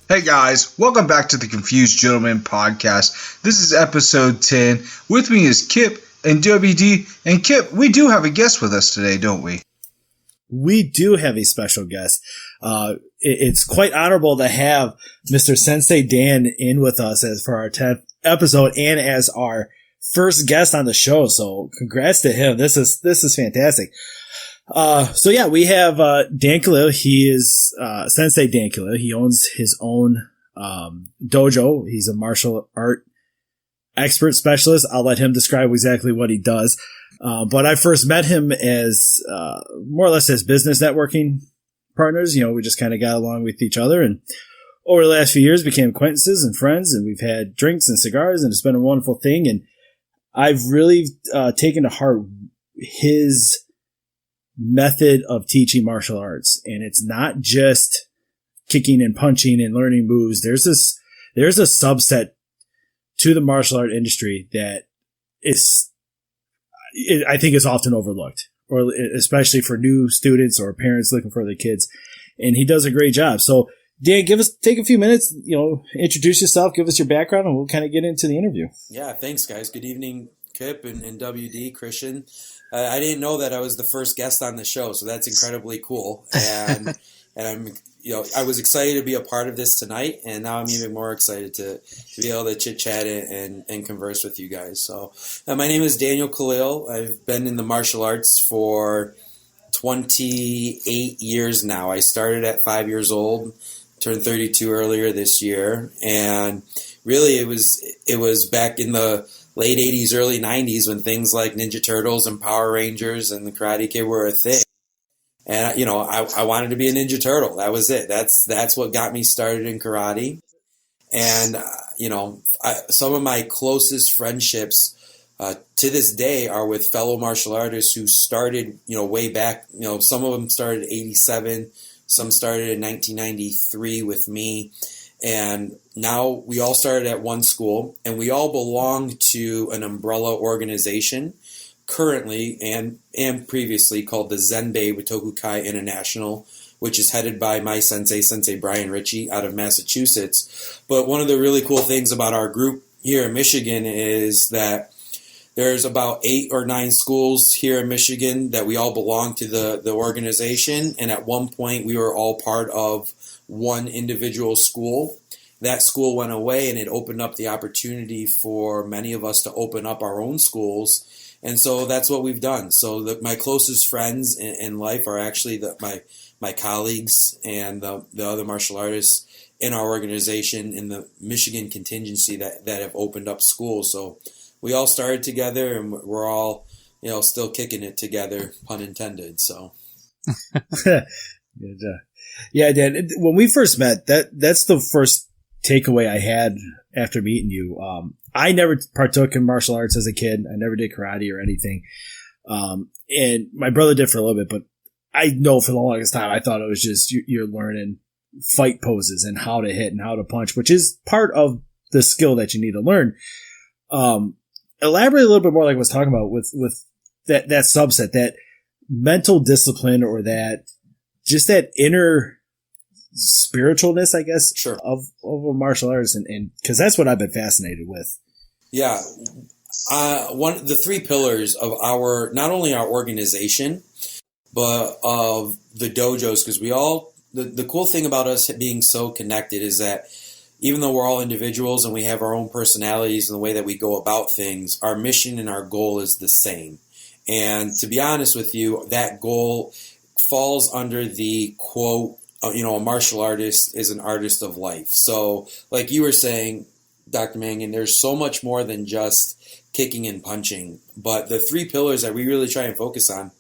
Hey guys, welcome back to the Confused Gentleman podcast. This is episode 10. With me is Kip and WD. And Kip, we do have a guest with us today, don't we? We do have a special guest. It's quite honorable to have Mr. Sensei Dan in with us as for our 10th episode and as our first guest on the show. So congrats to him. This is fantastic. We have Dan Khalil. He is Sensei Dan Khalil. He owns his own dojo. He's a martial art expert specialist. I'll let him describe exactly what he does. But I first met him as more or less as business networking partners. You know, we just kind of got along with each other, and over the last few years became acquaintances and friends, and we've had drinks and cigars, and it's been a wonderful thing. And I've really taken to heart his method of teaching martial arts, and it's not just kicking and punching and learning moves. There's a subset to the martial art industry that I think is often overlooked, or especially for new students or parents looking for their kids. And he does a great job. So Dan, take a few minutes, introduce yourself, give us your background, and we'll kind of get into the interview. Yeah, thanks guys. Good evening, Kip and WD, Christian. I didn't know that I was the first guest on the show, so that's incredibly cool. And I'm, I was excited to be a part of this tonight, and now I'm even more excited to be able to chit chat and converse with you guys. So, my name is Daniel Khalil. I've been in the martial arts for 28 years now. I started at 5 years old, turned 32 earlier this year, and really it was back in the late 80s, early 90s when things like Ninja Turtles and Power Rangers and the Karate Kid were a thing. And, I wanted to be a Ninja Turtle. That was it. That's what got me started in karate. And, some of my closest friendships to this day are with fellow martial artists who started, way back. Some of them started in 87, some started in 1993 with me. And now we all started at one school, and we all belong to an umbrella organization currently and previously called the Zenbei Watokukai International, which is headed by my Sensei Brian Ritchie out of Massachusetts. But one of the really cool things about our group here in Michigan is that there's about 8 or 9 schools here in Michigan that we all belong to the organization. And at one point we were all part of one individual school. That school went away, and it opened up the opportunity for many of us to open up our own schools. And so that's what we've done. So my closest friends in life are actually my colleagues and the other martial artists in our organization in the Michigan contingency that have opened up schools. So we all started together, and we're all, still kicking it together, pun intended. So. Good. Yeah, Dan, when we first met, that's the first takeaway I had after meeting you. I never partook in martial arts as a kid. I never did karate or anything. And my brother did for a little bit, but I know for the longest time, I thought it was just you're learning fight poses and how to hit and how to punch, which is part of the skill that you need to learn. Elaborate a little bit more like I was talking about with that subset, that mental discipline, or that inner spiritualness, I guess, sure, of a martial artist, and because that's what I've been fascinated with. Yeah. The 3 pillars of not only our organization, but of the dojos, because the cool thing about us being so connected is that even though we're all individuals and we have our own personalities and the way that we go about things, our mission and our goal is the same. And to be honest with you, that goal falls under the quote, a martial artist is an artist of life. So like you were saying, Dr. Mangan, there's so much more than just kicking and punching. But the 3 pillars that we really try and focus on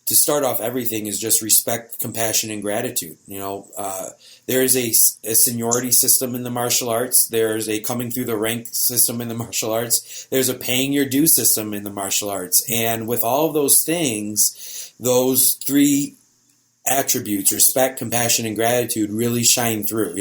to start off everything is just respect, compassion, and gratitude. There is a seniority system in the martial arts. There's a coming through the rank system in the martial arts. There's a paying your due system in the martial arts. And with all of those things, those 3 attributes, respect, compassion, and gratitude, really shine through.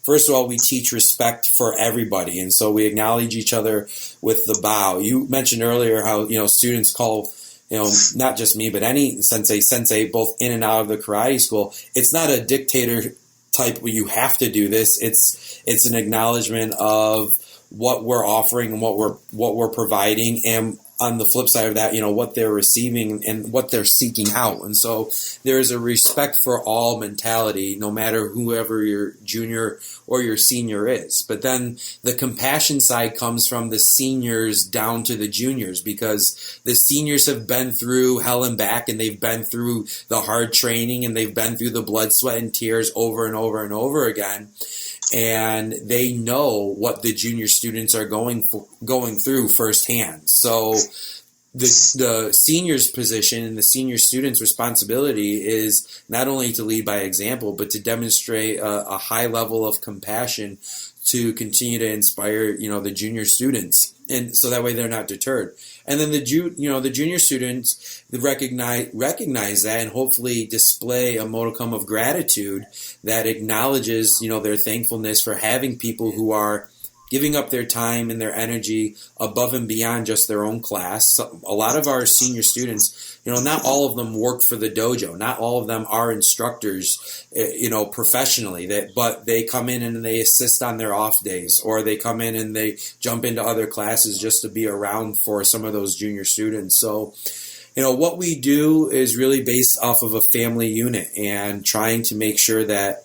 First of all, we teach respect for everybody. And so we acknowledge each other with the bow. You mentioned earlier how, students call, not just me, but any sensei, both in and out of the karate school. It's not a dictator type where you have to do this. It's an acknowledgement of what we're offering and what we're providing, and on the flip side of that, what they're receiving and what they're seeking out. And so there's a respect for all mentality, no matter whoever your junior or your senior is. But then the compassion side comes from the seniors down to the juniors, because the seniors have been through hell and back, and they've been through the hard training, and they've been through the blood, sweat, and tears over and over and over again. And they know what the junior students are going through firsthand. So the senior's position and the senior student's responsibility is not only to lead by example, but to demonstrate a high level of compassion to continue to inspire, the junior students. And so that way they're not deterred. And then the junior students recognize that, and hopefully display a modicum of gratitude that acknowledges, their thankfulness for having people who are giving up their time and their energy above and beyond just their own class. So a lot of our senior students, not all of them work for the dojo. Not all of them are instructors, professionally. But they come in and they assist on their off days, or they come in and they jump into other classes just to be around for some of those junior students. So, what we do is really based off of a family unit, and trying to make sure that,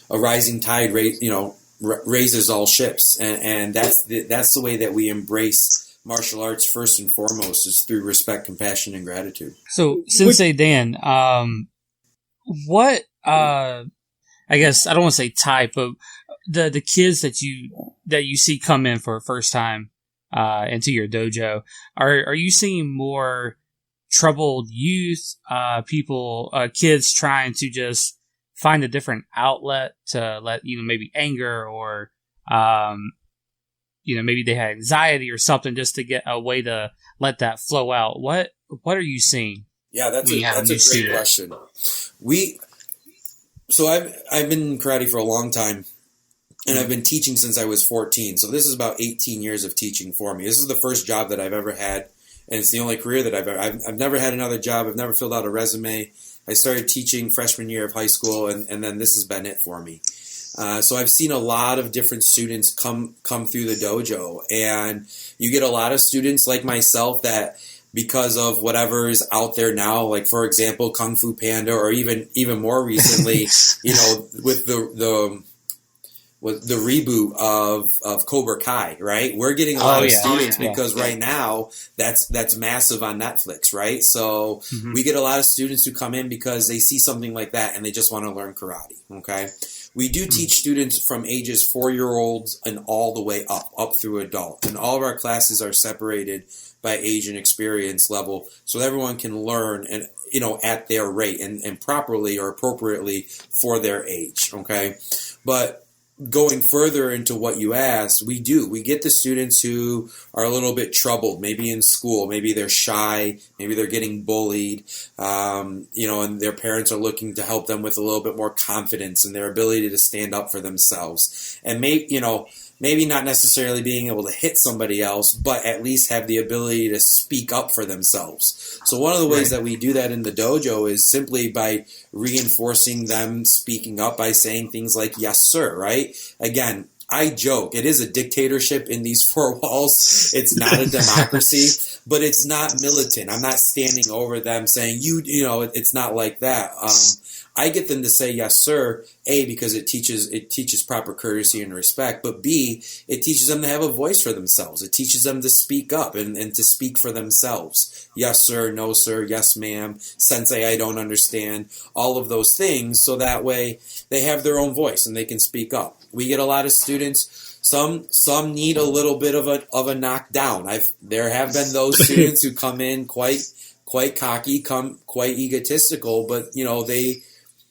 a rising tide raises all ships, and that's the way that we embrace martial arts first and foremost, is through respect, compassion, and gratitude. So, Sensei Dan, what I guess I don't want to say type, but the kids that you see come in for a first time into your dojo, are you seeing more troubled youth, kids trying to just find a different outlet to let, maybe anger, or, maybe they had anxiety or something, just to get a way to let that flow out? What are you seeing? Yeah, that's a great question. So I've been in karate for a long time, and I've been teaching since I was 14. So this is about 18 years of teaching for me. This is the first job that I've ever had, and it's the only career that I've never had another job. I've never filled out a resume. I started teaching freshman year of high school, and then this has been it for me. So I've seen a lot of different students come through the dojo, and you get a lot of students like myself that, because of whatever is out there now, like for example, Kung Fu Panda, or even more recently, with the reboot of Cobra Kai, right? We're getting a lot of students because right now that's massive on Netflix, right? So we get a lot of students who come in because they see something like that and they just want to learn karate, okay? We do teach students from ages 4-year-olds and all the way up through adult. And all of our classes are separated by age and experience level, so everyone can learn and at their rate and properly or appropriately for their age, okay? But going further into what you asked, we get the students who are a little bit troubled, maybe in school, maybe they're shy, maybe they're getting bullied, and their parents are looking to help them with a little bit more confidence and their ability to stand up for themselves. And maybe not necessarily being able to hit somebody else, but at least have the ability to speak up for themselves. So one of the ways that we do that in the dojo is simply by reinforcing them speaking up by saying things like, yes, sir, right? Again, I joke, it is a dictatorship in these four walls. It's not a democracy, but it's not militant. I'm not standing over them saying, it's not like that. I get them to say yes, sir, A, because it teaches proper courtesy and respect, but B, it teaches them to have a voice for themselves. It teaches them to speak up and to speak for themselves. Yes, sir, no, sir, yes, ma'am, sensei, I don't understand, all of those things, so that way they have their own voice and they can speak up. We get a lot of students, some need a little bit of a knockdown. There have been those students who come in quite cocky, quite egotistical, but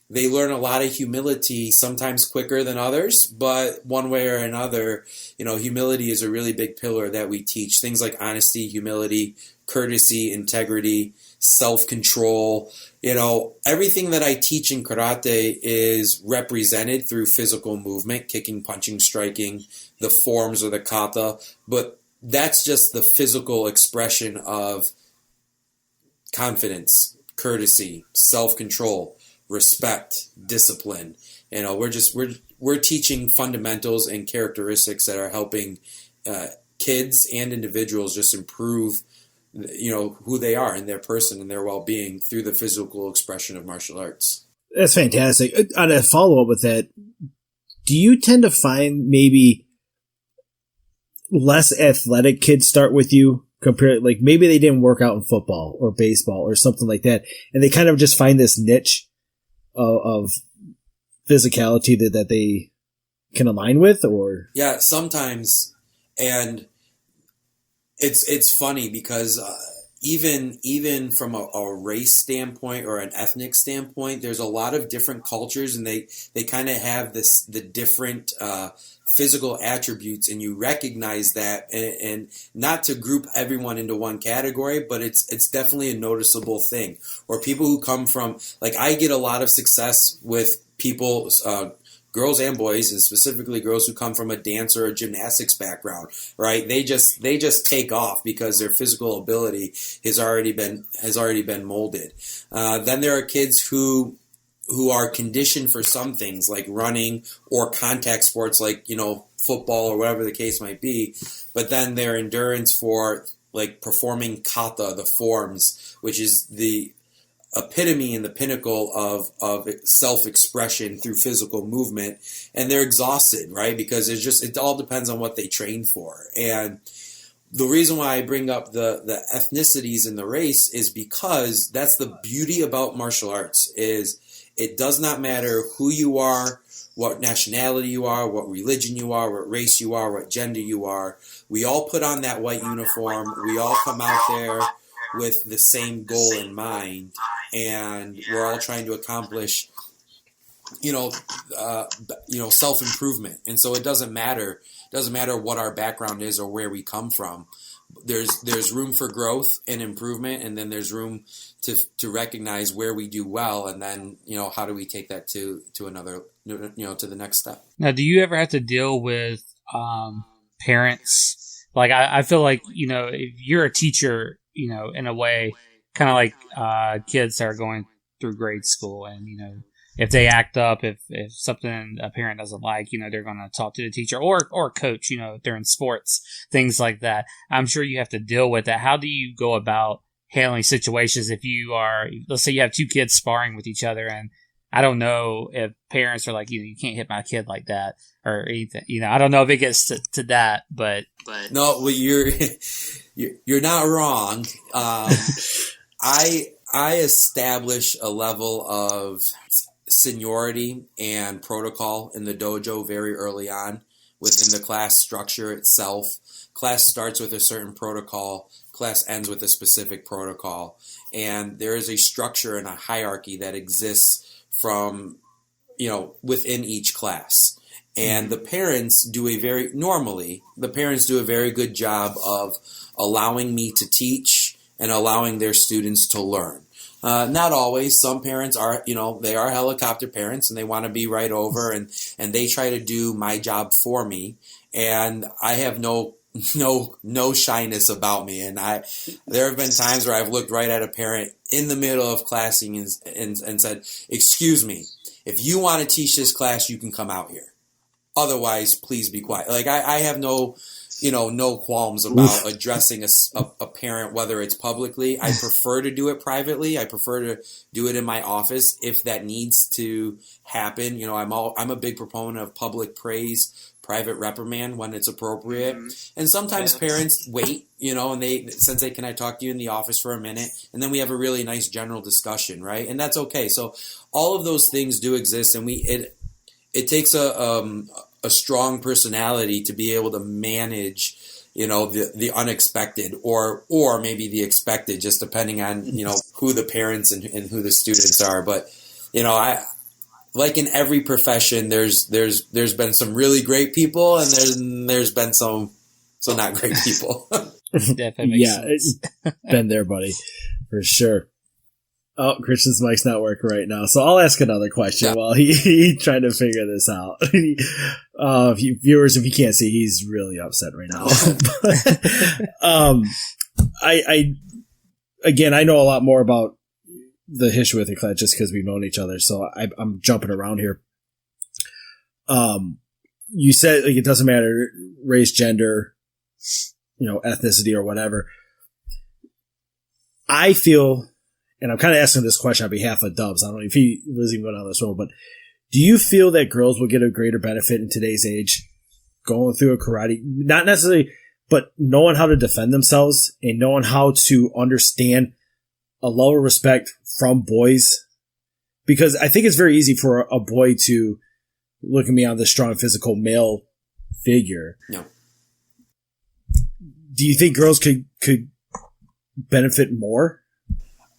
they learn a lot of humility, sometimes quicker than others, but one way or another, humility is a really big pillar that we teach. Things like honesty, humility, courtesy, integrity, self-control. Everything that I teach in karate is represented through physical movement, kicking, punching, striking, the forms or the kata, but that's just the physical expression of confidence, courtesy, self-control. respect, discipline. We're teaching fundamentals and characteristics that are helping kids and individuals just improve, who they are and their person and their well-being through the physical expression of martial arts. That's fantastic. On a follow-up with that, do you tend to find maybe less athletic kids start with you compared, like maybe they didn't work out in football or baseball or something like that, and they kind of just find this niche of physicality that they can align with? Or yeah, sometimes. And it's funny because even from a race standpoint or an ethnic standpoint, there's a lot of different cultures, and they kind of have the different physical attributes, and you recognize that, and not to group everyone into one category, but it's definitely a noticeable thing. Or people who come from, like, I get a lot of success with people, girls and boys, and specifically girls who come from a dance or a gymnastics background, right? They just take off because their physical ability has already been molded. Then there are kids who are conditioned for some things like running or contact sports like, football or whatever the case might be. But then their endurance for like performing kata, the forms, which is the epitome and the pinnacle of self-expression through physical movement, and they're exhausted, right? Because it all depends on what they train for. And the reason why I bring up the ethnicities in the race is because that's the beauty about martial arts, is it does not matter who you are, what nationality you are, what religion you are, what race you are, what gender you are. We all put on that white uniform. We all come out there with the same goal in mind, and we're all trying to accomplish, self-improvement. And so it doesn't matter what our background is or where we come from. There's room for growth and improvement, and then there's room to recognize where we do well, and then how do we take that to another, to the next step. Now, do you ever have to deal with parents? Like I feel like if you're a teacher, in a way, kind of like kids that are going through grade school, and if they act up, if something a parent doesn't like, they're going to talk to the teacher or coach, if they're in sports, things like that. I'm sure you have to deal with that. How do you go about handling situations if you are, let's say you have two kids sparring with each other, and I don't know if parents are like, you can't hit my kid like that or anything. I don't know if it gets to that, but no, well, you're not wrong. I establish a level of seniority and protocol in the dojo very early on within the class structure itself. Class starts with a certain protocol. Class ends with a specific protocol. And there is a structure and a hierarchy that exists from, within each class. And the parents do a very good job of allowing me to teach and allowing their students to learn. Not always. Some parents are, they are helicopter parents, and they want to be right over, and they try to do my job for me. And I have no shyness about me. And there have been times where I've looked right at a parent in the middle of classing and said, "Excuse me, if you want to teach this class, you can come out here. Otherwise, please be quiet." Like I have no qualms about addressing a parent, whether it's publicly. I prefer to do it privately. I prefer to do it in my office if that needs to happen. I'm a big proponent of public praise, private reprimand when it's appropriate. Mm-hmm. And sometimes parents wait, and Sensei, can I talk to you in the office for a minute? And then we have a really nice general discussion, right? And that's okay. So all of those things do exist, and it takes a strong personality to be able to manage, the unexpected or maybe the expected, just depending on, who the parents and who the students are. But, like in every profession, there's been some really great people, and there's been some not great people. Yeah, it's been there, buddy, for sure. Oh, Christian's mic's not working right now, so I'll ask another question while he's trying to figure this out. Viewers, if you can't see, he's really upset right now. I know a lot more about the history with the class just because we've known each other. So I'm jumping around here. You said like it doesn't matter race, gender, ethnicity or whatever. I feel, and I'm kind of asking this question on behalf of Dubs. I don't know if he was even going on this road, but do you feel that girls will get a greater benefit in today's age going through a karate? Not necessarily, but knowing how to defend themselves and knowing how to understand a level of respect from boys. Because I think it's very easy for a boy to look at me on the strong physical male figure. No. Do you think girls could benefit more?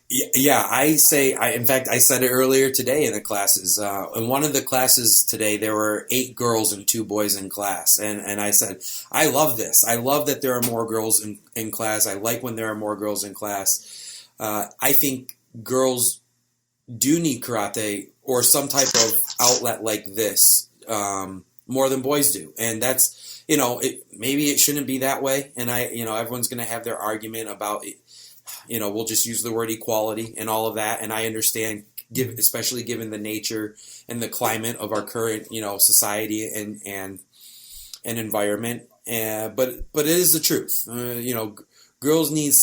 Yeah, in fact, I said it earlier today in the classes. In one of the classes today, there were 8 girls and 2 boys in class. And I said, I love this. I love that there are more girls in class. I like when there are more girls in class. I think girls do need karate or some type of outlet like this more than boys do. And that's, maybe it shouldn't be that way. And everyone's going to have their argument about it. We'll just use the word equality and all of that. And I understand, especially given the nature and the climate of our current, society and environment. But it is the truth. Girls need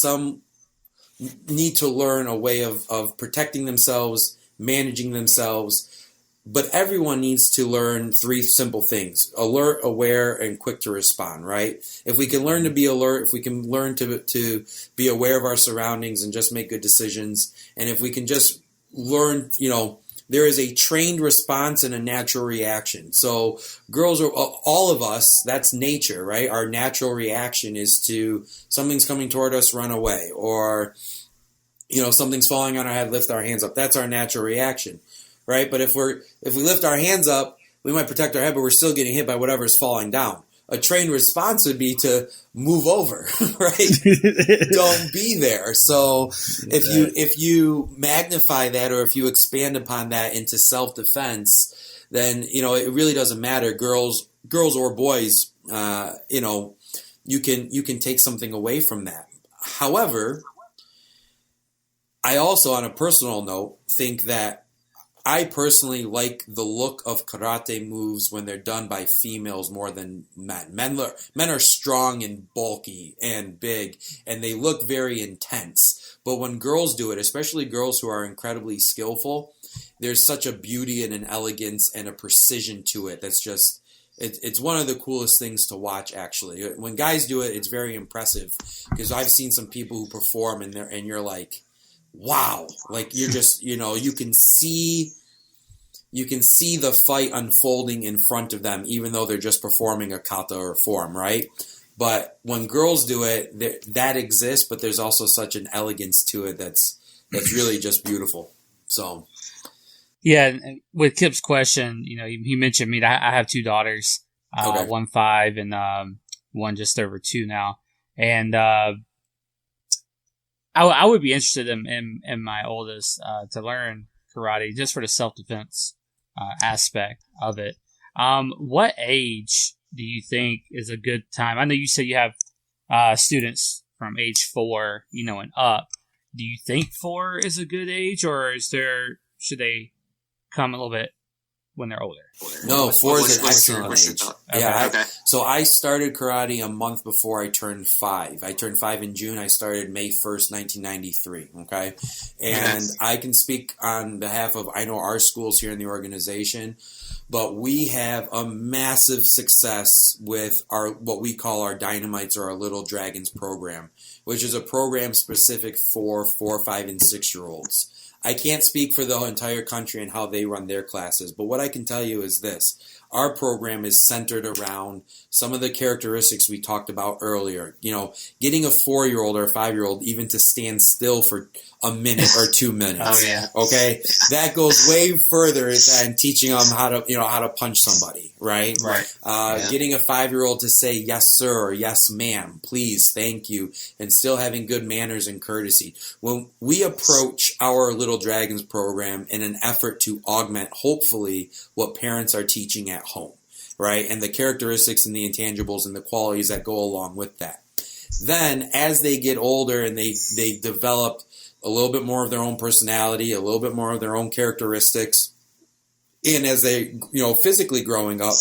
to learn a way of protecting themselves, managing themselves. But everyone needs to learn 3 simple things: alert, aware, and quick to respond, right? If we can learn to be alert, if we can learn to be aware of our surroundings and just make good decisions, and if we can just learn, there is a trained response and a natural reaction. So girls are, all of us, that's nature, right? Our natural reaction is to something's coming toward us, run away, or, something's falling on our head, lift our hands up. That's our natural reaction. Right? But if we lift our hands up, we might protect our head, but we're still getting hit by whatever's falling down. A trained response would be to move over, right? Don't be there. So if you magnify that, or if you expand upon that into self-defense, then, it really doesn't matter. Girls or boys, you can take something away from that. However, I also, on a personal note, think that I personally like the look of karate moves when they're done by females more than men. Men are strong and bulky and big, and they look very intense. But when girls do it, especially girls who are incredibly skillful, there's such a beauty and an elegance and a precision to it that's just, it's one of the coolest things to watch, actually. When guys do it, it's very impressive, because I've seen some people who perform and you're like, wow, like you're just, you can see the fight unfolding in front of them, even though they're just performing a kata or form, right? But when girls do it, that exists, but there's also such an elegance to it that's really just beautiful. So, yeah, with Kip's question, he mentioned me. I have 2 daughters, okay. 1 5 and one just over 2 now, and I would be interested in my oldest to learn karate just for the self-defense aspect of it. What age do you think is a good time? I know you said you have students from age 4, and up. Do you think 4 is a good age, or should they come a little bit when they're older? No, 4 is an excellent age. Okay. Yeah. Okay. So I started karate a month before I turned 5. I turned 5 in June. I started May 1st, 1993. Okay. And I can speak on behalf of, I know our schools here in the organization, but we have a massive success with what we call our Dynamites or our Little Dragons program, which is a program specific for 4, 5, and 6-year-olds. I can't speak for the entire country and how they run their classes, but what I can tell you is this. Our program is centered around some of the characteristics we talked about earlier. Getting a 4-year-old or a 5-year-old even to stand still for a minute or 2 minutes. Oh, yeah. Okay? That goes way further than teaching them how to punch somebody, right? Right. Getting a 5-year-old to say yes, sir, or yes, ma'am, please, thank you, and still having good manners and courtesy. When we approach our Little Dragons program in an effort to augment, hopefully, what parents are teaching at home, right? And the characteristics and the intangibles and the qualities that go along with that. Then, as they get older and they develop a little bit more of their own personality, a little bit more of their own characteristics. And as they, physically growing up,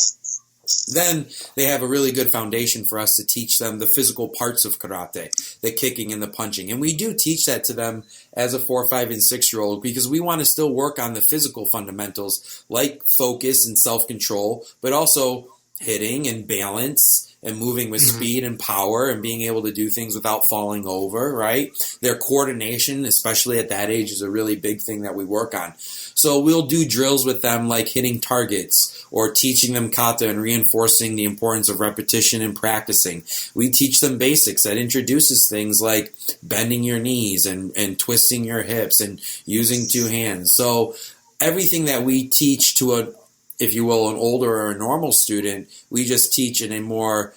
then they have a really good foundation for us to teach them the physical parts of karate, the kicking and the punching. And we do teach that to them as a 4, 5, and 6-year-old because we want to still work on the physical fundamentals like focus and self-control, but also hitting and balance and moving with speed and power and being able to do things without falling over, right? Their coordination, especially at that age, is a really big thing that we work on. So we'll do drills with them like hitting targets or teaching them kata and reinforcing the importance of repetition and practicing. We teach them basics that introduces things like bending your knees and twisting your hips and using 2 hands. So everything that we teach to an older or a normal student, we just teach in a more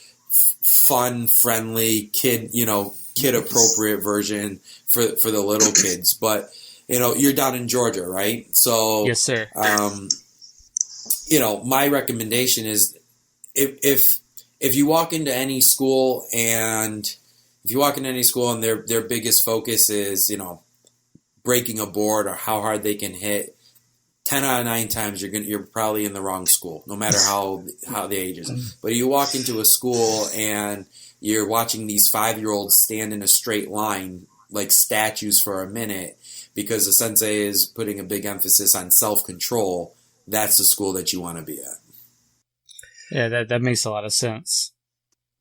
fun, friendly, kid appropriate version for the little kids. But, you're down in Georgia, right? So, yes, sir. My recommendation is if you walk into any school and their biggest focus is, breaking a board or how hard they can hit, 10 out of 9 times you're probably in the wrong school, no matter how the age is. But you walk into a school and you're watching these 5-year-olds stand in a straight line like statues for a minute because the sensei is putting a big emphasis on self-control. That's the school that you want to be at. Yeah, that makes a lot of sense.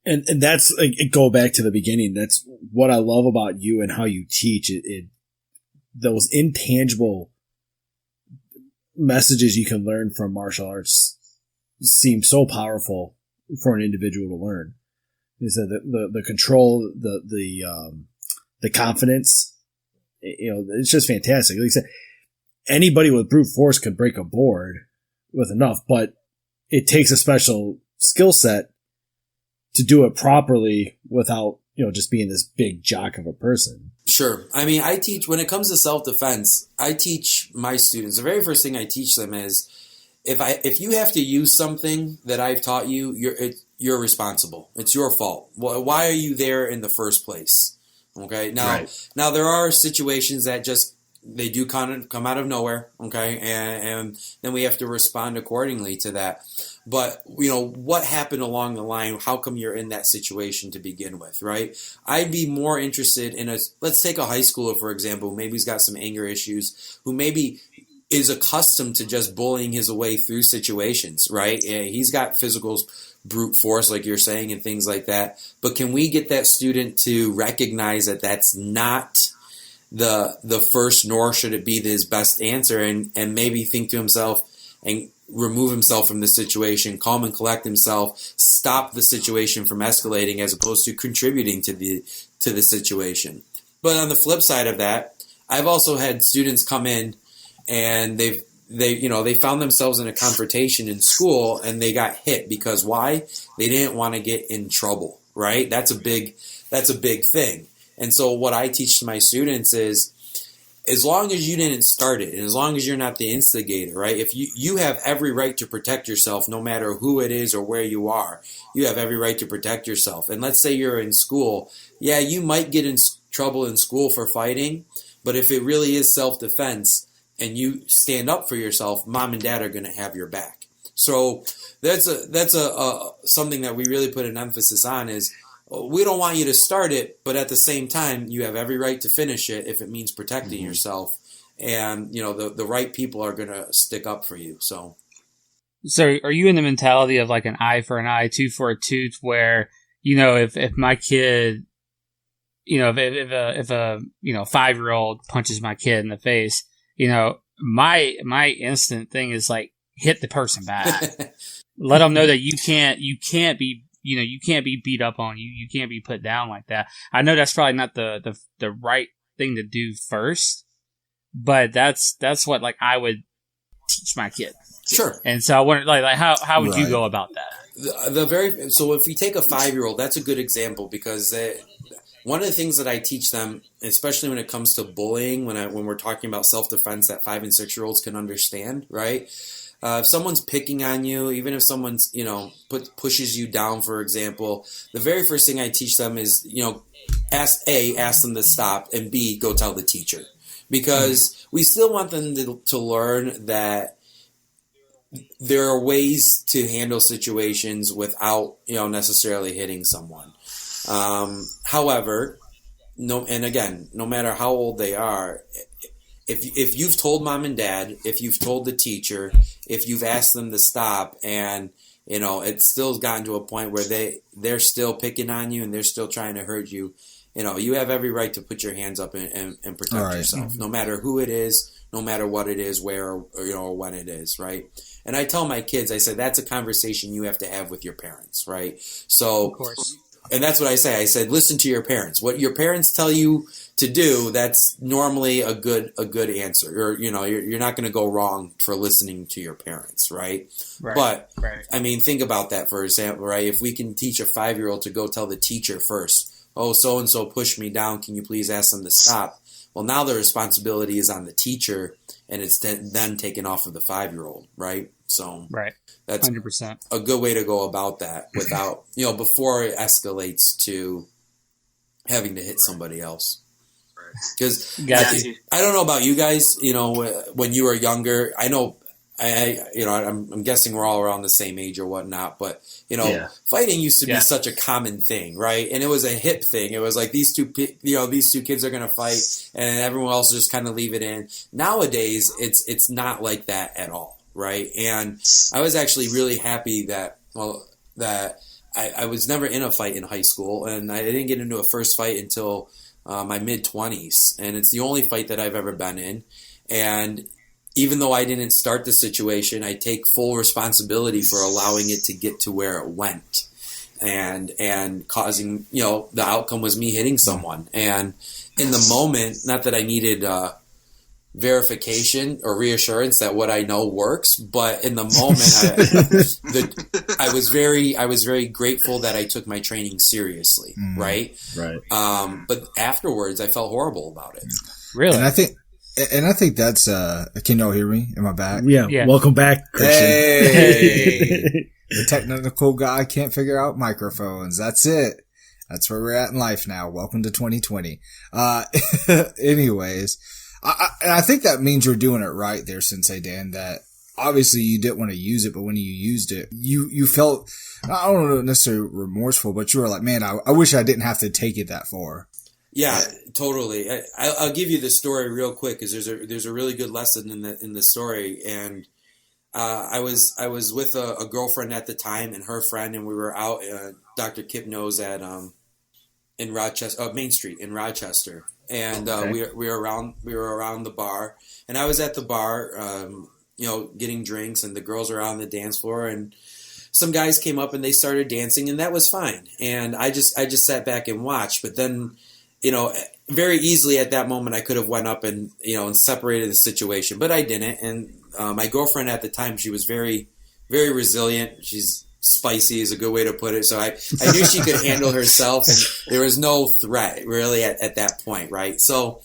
And that's go back to the beginning. That's what I love about you and how you teach it. Those intangible messages you can learn from martial arts seem so powerful for an individual to learn. Is that the control, the confidence, it's just fantastic. Like I said, anybody with brute force could break a board with enough, but it takes a special skill set to do it properly without, just being this big jock of a person. Sure. I mean, I teach, when it comes to self-defense, I teach my students, the very first thing I teach them is, if you have to use something that I've taught you, you're responsible. It's your fault. Why are you there in the first place? Okay. Now there are situations that they do kind of come out of nowhere. Okay. And then we have to respond accordingly to that. But, what happened along the line? How come you're in that situation to begin with, right? I'd be more interested in let's take a high schooler, for example, who maybe he's got some anger issues, who maybe is accustomed to just bullying his way through situations, right? He's got physical brute force, like you're saying, and things like that. But can we get that student to recognize that that's not the first, nor should it be his best answer, and maybe think to himself and remove himself from the situation, calm and collect himself, stop the situation from escalating as opposed to contributing to the situation. But on the flip side of that, I've also had students come in and they found themselves in a confrontation in school and they got hit because why? They didn't want to get in trouble, right? That's a big thing. And so what I teach to my students is, as long as you didn't start it, and as long as you're not the instigator, right? If you have every right to protect yourself, no matter who it is or where you are, you have every right to protect yourself. And let's say you're in school, yeah, you might get in trouble in school for fighting, but if it really is self-defense and you stand up for yourself, mom and dad are going to have your back. So that's something that we really put an emphasis on is, we don't want you to start it, but at the same time, you have every right to finish it if it means protecting yourself. And, the right people are going to stick up for you. So are you in the mentality of like an eye for an eye, tooth for a tooth, where, if my kid, if a 5-year-old punches my kid in the face, my instant thing is like, hit the person back. Let them know that you can't be, you can't be beat up on. You can't be put down like that. I know that's probably not the right thing to do first, but that's what like I would teach my kid. Sure. And so I wonder, like how would you go about that? So if we take a 5-year-old, that's a good example because one of the things that I teach them, especially when it comes to bullying, when we're talking about self-defense that 5 and 6-year-olds can understand, right? If someone's picking on you, even if someone's, pushes you down, for example, the very first thing I teach them is, ask them to stop, and B, go tell the teacher. because we still want them to learn that there are ways to handle situations without, necessarily hitting someone. However, no matter how old they are, if you've told mom and dad, if you've told the teacher, if you've asked them to stop, and it's still gotten to a point where they're still picking on you and they're still trying to hurt you, you have every right to put your hands up and protect yourself, no matter who it is, no matter what it is, where, or when it is, right? And I tell my kids, I said, that's a conversation you have to have with your parents, right? So, of course. And that's what I say. I said, listen to your parents. What your parents tell you to do, that's normally a good answer. Or, you're not going to go wrong for listening to your parents, right? But, I mean, think about that, for example, right? If we can teach a 5-year-old to go tell the teacher first, oh, so-and-so pushed me down, can you please ask them to stop? Well, now the responsibility is on the teacher, and it's then taken off of the 5-year-old, right? So that's 100%. A good way to go about that without, before it escalates to having to hit somebody else. Because I don't know about you guys, when you were younger, I know, I'm guessing we're all around the same age or whatnot, but, fighting used to be such a common thing, right? And it was a hip thing. It was like these two kids are going to fight and everyone else just kind of leave it in. Nowadays, it's not like that at all, right? And I was actually really happy that I was never in a fight in high school, and I didn't get into a first fight until my mid-20s, and it's the only fight that I've ever been in. And even though I didn't start the situation, I take full responsibility for allowing it to get to where it went, and causing, the outcome was me hitting someone. And in the moment, not that I needed verification or reassurance that what I know works, but in the moment, I was very grateful that I took my training seriously, right? But afterwards, I felt horrible about it. Really? And I think that's, can y'all hear me? Am I back? Yeah. Welcome back, Christian. Hey! The technical guy can't figure out microphones. That's it. That's where we're at in life now. Welcome to 2020. Anyways, I think that means you're doing it right there, Sensei Dan, that obviously you didn't want to use it, but when you used it, you felt, I don't know, necessarily remorseful, but you were like, man, I wish I didn't have to take it that far. Yeah, totally. I'll give you the story real quick because there's a really good lesson in the story. And I was with a girlfriend at the time and her friend, and we were out. Dr. Kip knows at in Rochester, Main Street in Rochester, and we were around the bar, and I was at the bar, getting drinks, and the girls were out on the dance floor, and some guys came up and they started dancing, and that was fine. And I just sat back and watched, but then, very easily at that moment I could have went up and, and separated the situation, but I didn't. And my girlfriend at the time, she was very, very resilient. She's spicy is a good way to put it. So I knew she could handle herself, and there was no threat really at that point, right? So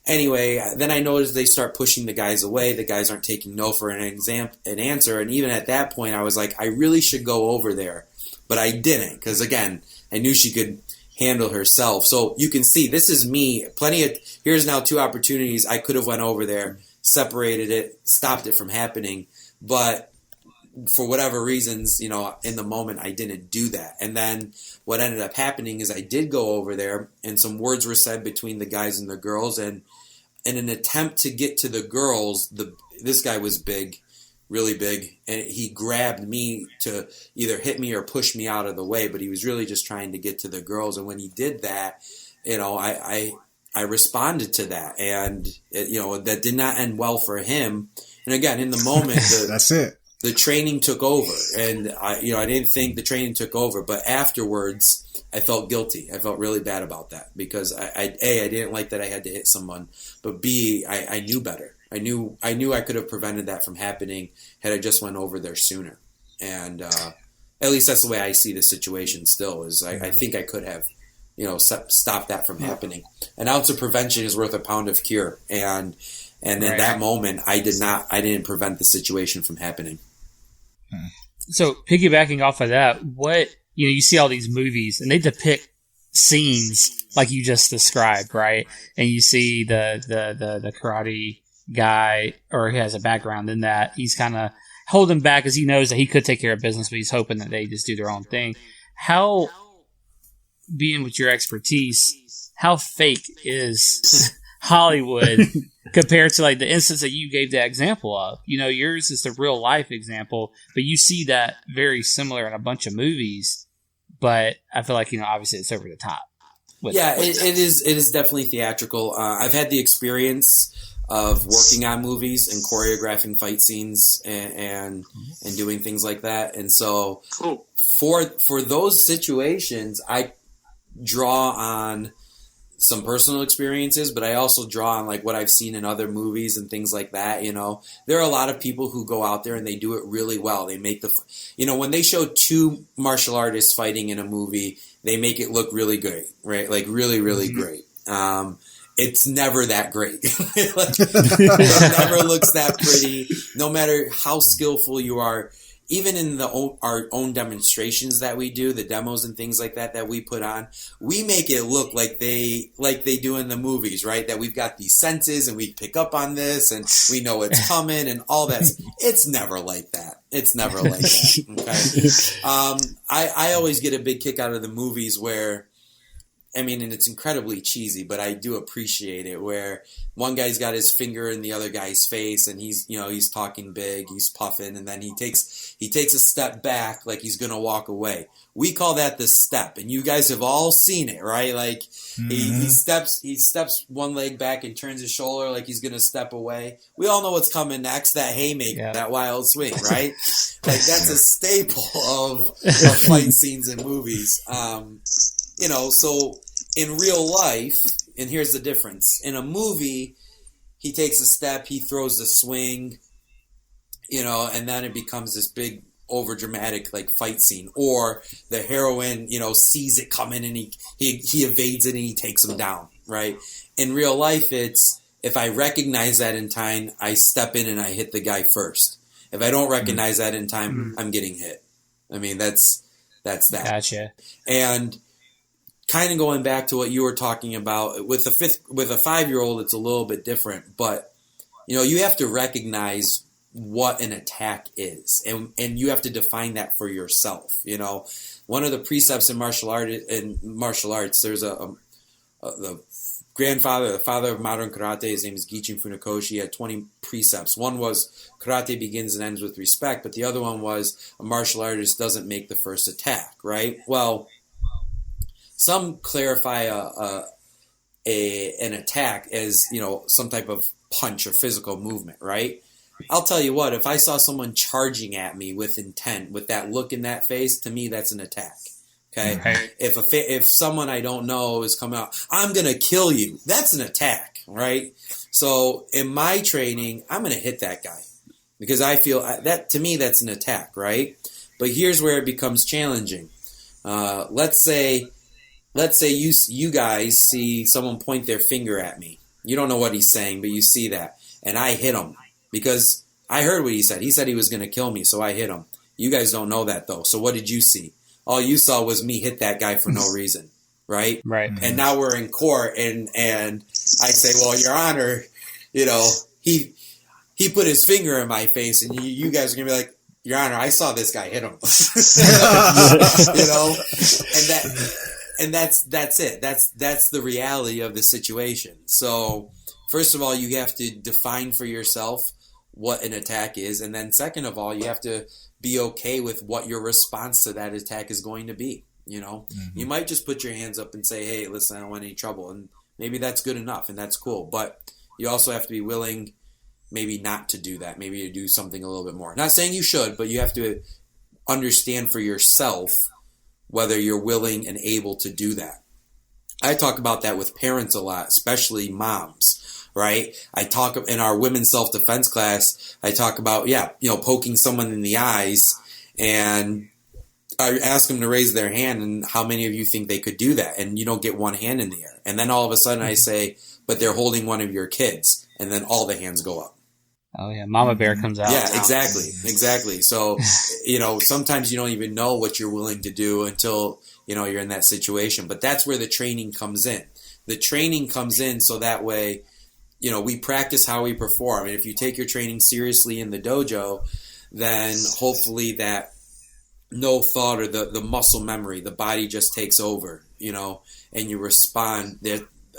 anyway, then I noticed they start pushing the guys away. The guys aren't taking no for an answer. And even at that point, I was like, I really should go over there, but I didn't, because again, I knew she could handle herself. So you can see, this is me. Here's now 2 opportunities. I could have went over there, separated it, stopped it from happening, but for whatever reasons, in the moment, I didn't do that. And then what ended up happening is I did go over there, and some words were said between the guys and the girls. And in an attempt to get to the girls, this guy was big, really big, and he grabbed me to either hit me or push me out of the way. But he was really just trying to get to the girls. And when he did that, I responded to that, and that did not end well for him. And again, in the moment, that's it. The training took over, and I didn't think the training took over, but afterwards I felt guilty. I felt really bad about that because I didn't like that I had to hit someone, but B, I knew better. I knew I could have prevented that from happening had I just went over there sooner. And at least that's the way I see the situation still, is I think I could have, stopped that from happening. An ounce of prevention is worth a pound of cure. And in that moment, I didn't prevent the situation from happening. So piggybacking off of that, what, you see all these movies and they depict scenes like you just described, right? And you see the karate guy, or he has a background in that, he's kind of holding back because he knows that he could take care of business, but he's hoping that they just do their own thing. How, being with your expertise, how fake is Hollywood compared to like the instance that you gave the example of? You know, yours is the real life example, but you see that very similar in a bunch of movies. But I feel like, you know, obviously it's over the top. It is definitely theatrical. I've had the experience of working on movies and choreographing fight scenes and doing things like that. And so for those situations, I draw on some personal experiences, but I also draw on like what I've seen in other movies and things like that. You know, there are a lot of people who go out there and they do it really well. They make when they show two martial artists fighting in a movie, they make it look really great, right? Like really, really great. It's never that great. It never looks that pretty, no matter how skillful you are. Even in our own demonstrations that we do, the demos and things like that we put on, we make it look like they do in the movies, right? That we've got these senses and we pick up on this and we know it's coming and all that. It's never like that. It's never like that. Okay. I always get a big kick out of the movies where, I mean, and it's incredibly cheesy, but I do appreciate it, where one guy's got his finger in the other guy's face and he's talking big, he's puffing, and then he takes a step back like he's going to walk away. We call that the step, and you guys have all seen it, right? Like he steps one leg back and turns his shoulder like he's going to step away. We all know what's coming next, that haymaker, that wild swing, right? Like that's a staple of fight scenes in movies. So in real life, and here's the difference. In a movie, he takes a step, he throws the swing, and then it becomes this big overdramatic like fight scene. Or the heroine, sees it coming and he evades it and he takes him down, right? In real life, it's, if I recognize that in time, I step in and I hit the guy first. If I don't recognize that in time, I'm getting hit. I mean, that's that. Gotcha. And kind of going back to what you were talking about with a 5-year-old, it's a little bit different, but you have to recognize what an attack is, and you have to define that for yourself. One of the precepts in martial arts, there's the father of modern karate. His name is Gichin Funakoshi. He had 20 precepts. One was karate begins and ends with respect, but the other one was a martial artist doesn't make the first attack. Right? Well, some clarify an attack as, some type of punch or physical movement, right? I'll tell you what, if I saw someone charging at me with intent, with that look in that face, to me, that's an attack. Okay? Right. If someone I don't know is coming out, I'm going to kill you, that's an attack, right? So in my training, I'm going to hit that guy because I feel that, to me, that's an attack, right? But here's where it becomes challenging. Let's say you guys see someone point their finger at me. You don't know what he's saying, but you see that. And I hit him because I heard what he said. He said he was going to kill me, so I hit him. You guys don't know that, though. So what did you see? All you saw was me hit that guy for no reason, right? Right. And now we're in court, and I say, well, Your Honor, he put his finger in my face, and you guys are going to be like, Your Honor, I saw this guy hit him. And that's it. That's the reality of the situation. So first of all, you have to define for yourself what an attack is. And then second of all, you have to be okay with what your response to that attack is going to be. You might just put your hands up and say, hey, listen, I don't want any trouble. And maybe that's good enough and that's cool. But you also have to be willing maybe not to do that, maybe to do something a little bit more. Not saying you should, but you have to understand for yourself whether you're willing and able to do that. I talk about that with parents a lot, especially moms, right? I talk in our women's self-defense class, I talk about, poking someone in the eyes, and I ask them to raise their hand, and how many of you think they could do that? And you don't get one hand in the air. And then all of a sudden I say, but they're holding one of your kids, and then all the hands go up. Oh yeah, Mama Bear comes out. Yeah, exactly. So, sometimes you don't even know what you're willing to do until, you're in that situation. But that's where the training comes in. The training comes in so that way, we practice how we perform. And if you take your training seriously in the dojo, then hopefully that no thought or the muscle memory, the body just takes over, and you respond.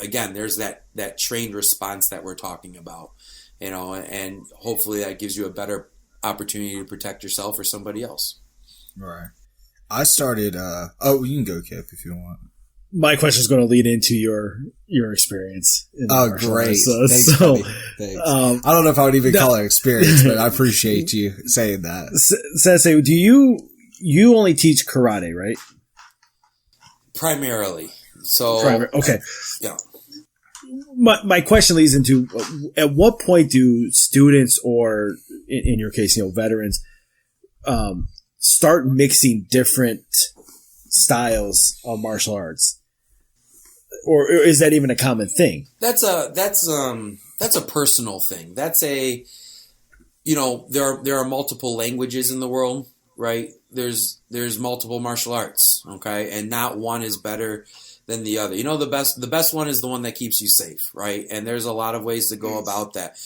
Again, there's that trained response that we're talking about, and hopefully that gives you a better opportunity to protect yourself or somebody else. Right. I started, you can go, Kip, if you want. My question is going to lead into your experience. Great. Thanks. Thanks. I don't know if I would even call it experience, but I appreciate you saying that. Sensei, do you only teach karate, right? Primarily. So, okay. Yeah. My question leads into, at what point do students, or in your case, veterans, start mixing different styles of martial arts? Or is that even a common thing? That's a personal thing. That's there are multiple languages in the world, right? There's multiple martial arts, okay? And not one is better than the other. The best one is the one that keeps you safe, right? And there's a lot of ways to go about that.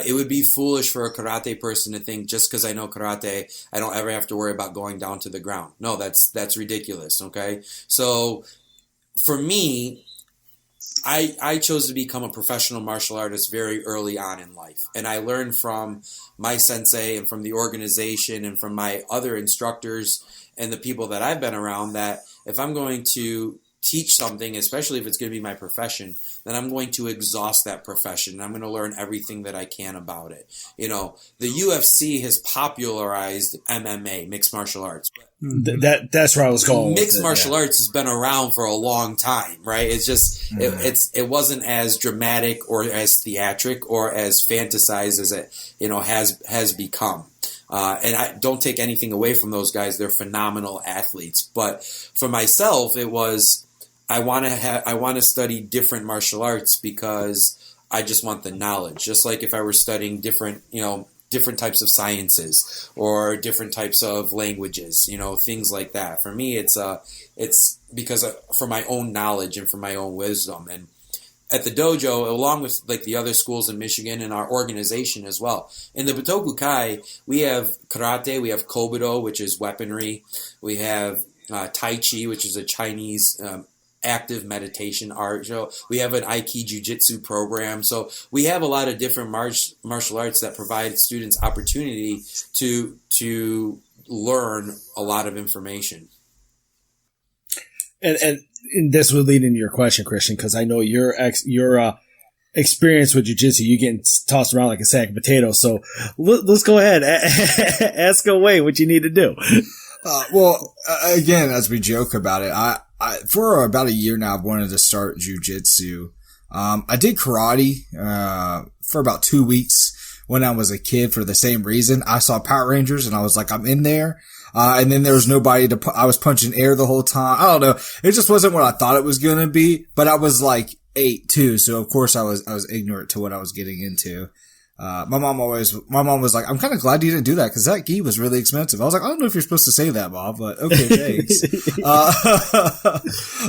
It would be foolish for a karate person to think just because I know karate, I don't ever have to worry about going down to the ground. No, that's ridiculous, okay? So for me, I chose to become a professional martial artist very early on in life. And I learned from my sensei and from the organization and from my other instructors and the people that I've been around that if I'm going to teach something, especially if it's going to be my profession, then I'm going to exhaust that profession. I'm going to learn everything that I can about it. The UFC has popularized MMA, mixed martial arts. That's where I was going. Mixed martial arts has been around for a long time, right? It's just it wasn't as dramatic or as theatric or as fantasized as it has become. And I don't take anything away from those guys; they're phenomenal athletes. But for myself, it was I want to study different martial arts because I just want the knowledge. Just like if I were studying different types of sciences or different types of languages, things like that. For me, it's because for my own knowledge and for my own wisdom. And at the dojo, along with like the other schools in Michigan and our organization as well, in the Butoku Kai, we have karate, we have kobudo, which is weaponry, we have tai chi, which is a Chinese active meditation art. So we have an Aiki Jiu-Jitsu program. So we have a lot of different martial arts that provide students opportunity to learn a lot of information. And this would lead into your question, Christian, because I know your experience with jiu-jitsu, you getting tossed around like a sack of potatoes. So let's go ahead. Ask away what you need to do. Again, as we joke about it, I for about a year now, I've wanted to start jiu-jitsu. I did karate, for about 2 weeks when I was a kid for the same reason. I saw Power Rangers and I was like, I'm in there. And then there was nobody I was punching air the whole time. I don't know. It just wasn't what I thought it was going to be, but I was like 8 too. So of course I was ignorant to what I was getting into. My mom was like, I'm kind of glad you didn't do that because that gi was really expensive. I was like, I don't know if you're supposed to say that, Mom, but okay, thanks.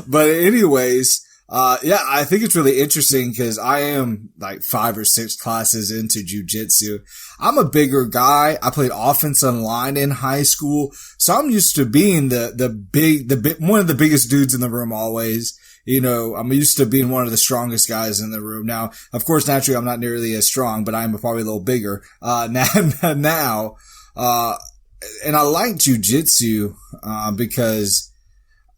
But anyways, I think it's really interesting because I am like 5 or 6 classes into jiu-jitsu. I'm a bigger guy. I played offensive line in high school. So I'm used to being one of the biggest dudes in the room always. I'm used to being one of the strongest guys in the room. Now, of course, naturally, I'm not nearly as strong, but I'm probably a little bigger, now. And I like jujitsu, because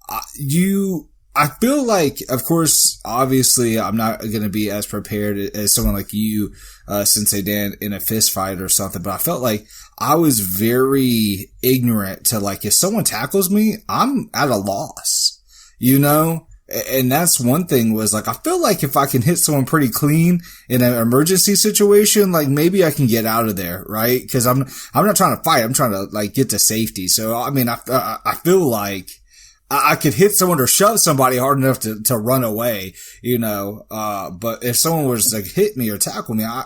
I feel like, of course, obviously, I'm not going to be as prepared as someone like you, Sensei Dan, in a fist fight or something, but I felt like I was very ignorant to like, if someone tackles me, I'm at a loss, And that's one thing was like, I feel like if I can hit someone pretty clean in an emergency situation, like maybe I can get out of there, right? Cause I'm not trying to fight. I'm trying to like get to safety. So, I mean, I feel like I could hit someone or shove somebody hard enough to run away, but if someone was like hit me or tackle me, I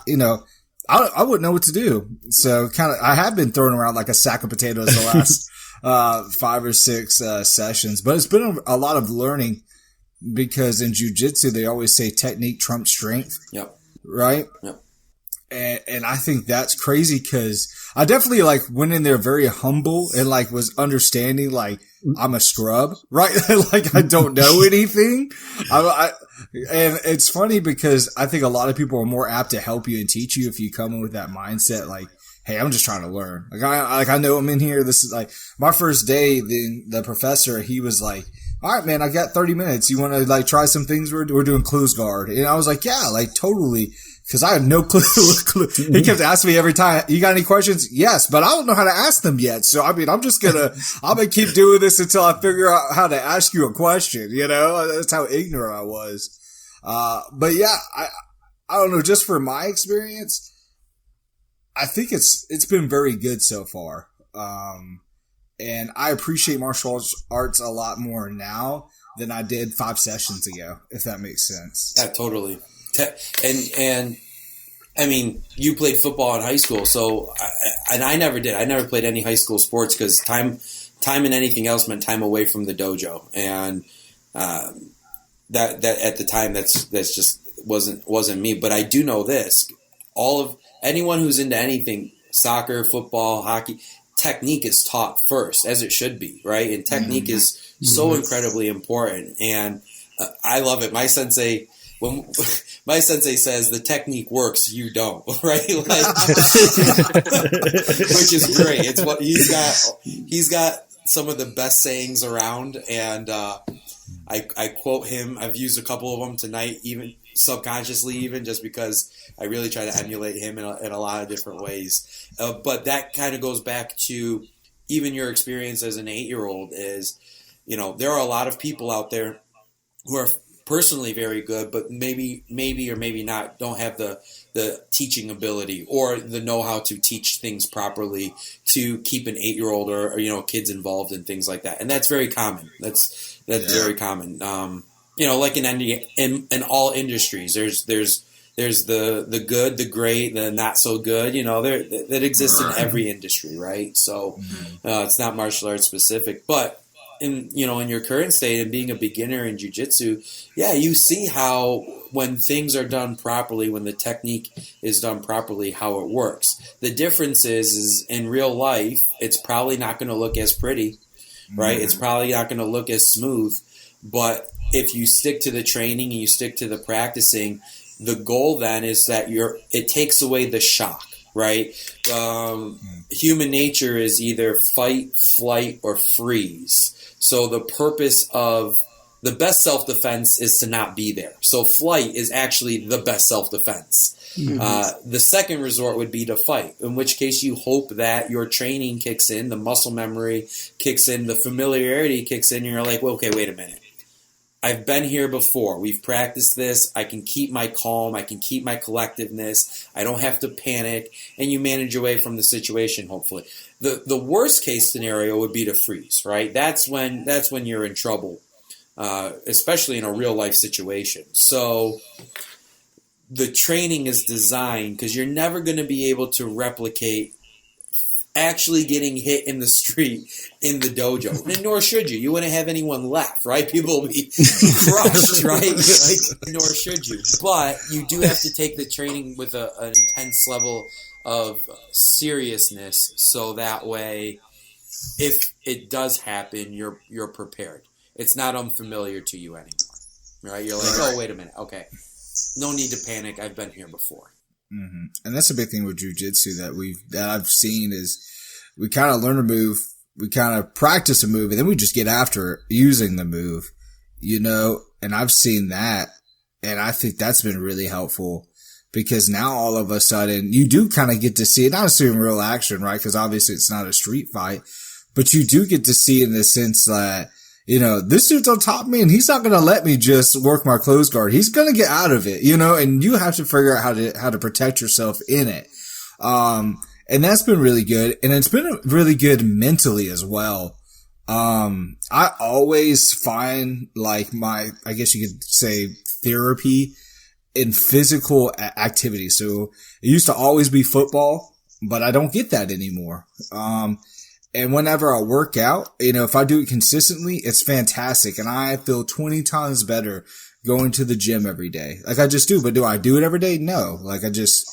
wouldn't know what to do. So I have been throwing around like a sack of potatoes the 5 or 6 sessions, but it's been a lot of learning because in jiu-jitsu, they always say technique trumps strength. Yep. Right? Yep. And I think that's crazy because I definitely like went in there very humble and like was understanding like I'm a scrub, right? Like I don't know anything. And it's funny because I think a lot of people are more apt to help you and teach you if you come in with that mindset like, hey, I'm just trying to learn. I know I'm in here. This is like my first day. The professor, he was like, all right, man, I got 30 minutes. You want to like try some things? We're doing close guard. And I was like, yeah, like totally. Cause I have no clue. He kept asking me every time, you got any questions? Yes, but I don't know how to ask them yet. So, I mean, I'm gonna keep doing this until I figure out how to ask you a question. You know, that's how ignorant I was. But yeah, I don't know. Just for my experience, I think it's been very good so far. And I appreciate martial arts a lot more now than I did 5 sessions ago, if that makes sense. Yeah, totally. And I mean, you played football in high school, so I never did. I never played any high school sports because time and anything else meant time away from the dojo, and that at the time that's just wasn't me. But I do know this: anyone who's into anything, soccer, football, hockey, technique is taught first, as it should be, right? And technique is so incredibly important, and I love it. My sensei says the technique works, you don't, right? Like, which is great. It's what he's got some of the best sayings around, and I quote him. I've used a couple of them tonight, even subconsciously, even just because I really try to emulate him in a lot of different ways. But that kind of goes back to even your experience as an 8-year-old. Is, you know, there are a lot of people out there who are personally very good, but maybe or maybe not don't have the teaching ability or the know-how to teach things properly to keep an 8-year-old or you know, kids involved in things like that. And that's very common. That's very common. You know, like in all industries, there's the good, the great, the not so good, you know, that exists in every industry. Right. So, it's not martial arts specific, but in your current state and being a beginner in jiu-jitsu, yeah, you see how when things are done properly, when the technique is done properly, how it works. The difference is in real life, it's probably not going to look as pretty, right? It's probably not going to look as smooth, but if you stick to the training and you stick to the practicing, the goal then is that it takes away the shock, right? Human nature is either fight, flight, or freeze. So the purpose of the best self-defense is to not be there. So flight is actually the best self-defense. The second resort would be to fight, in which case you hope that your training kicks in, the muscle memory kicks in, the familiarity kicks in, and you're like, well, okay, wait a minute. I've been here before. We've practiced this. I can keep my calm. I can keep my collectiveness. I don't have to panic. And you manage away from the situation, hopefully. The worst case scenario would be to freeze, right? That's when you're in trouble, especially in a real life situation. So the training is designed because you're never going to be able to replicate actually getting hit in the street in the dojo, and nor should you. You wouldn't have anyone left, right? People will be crushed, right? Like, nor should you. But you do have to take the training with an intense level of seriousness, so that way, if it does happen, you're prepared. It's not unfamiliar to you anymore, right? You're like, oh, wait a minute, okay, no need to panic. I've been here before. Mm-hmm. And that's a big thing with jiu-jitsu that I've seen is we kind of learn a move, we kind of practice a move, and then we just get after it using the move, you know, and I've seen that, and I think that's been really helpful because now all of a sudden you do kind of get to see it, not necessarily in real action, right? Because obviously it's not a street fight, but you do get to see in the sense that, you know, this dude's on top of me and he's not going to let me just work my close guard. He's going to get out of it, you know, and you have to figure out how to protect yourself in it. And that's been really good. And it's been really good mentally as well. I always find like I guess you could say therapy in physical activity. So it used to always be football, but I don't get that anymore. And whenever I work out, if I do it consistently, it's fantastic. And I feel 20 times better going to the gym every day. Like I just do. But do I do it every day? No. Like I just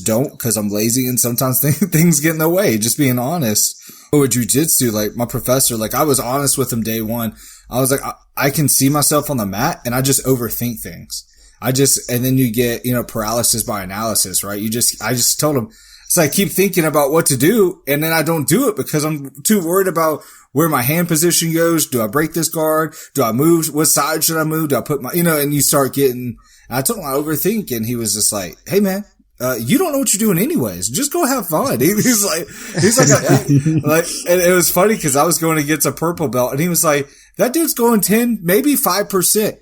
don't because I'm lazy and sometimes things get in the way. Just being honest. But with jujitsu, like my professor, like I was honest with him day one. I was like, I can see myself on the mat and I just overthink things. And then you get, paralysis by analysis, right? I just told him, so I keep thinking about what to do and then I don't do it because I'm too worried about where my hand position goes. Do I break this guard? Do I move? What side should I move? Do I put and you start getting, and I told him I overthink and he was just like, hey man, you don't know what you're doing anyways. Just go have fun. He's like, and it was funny because I was going against a purple belt and he was like, that dude's going 10, maybe 5%.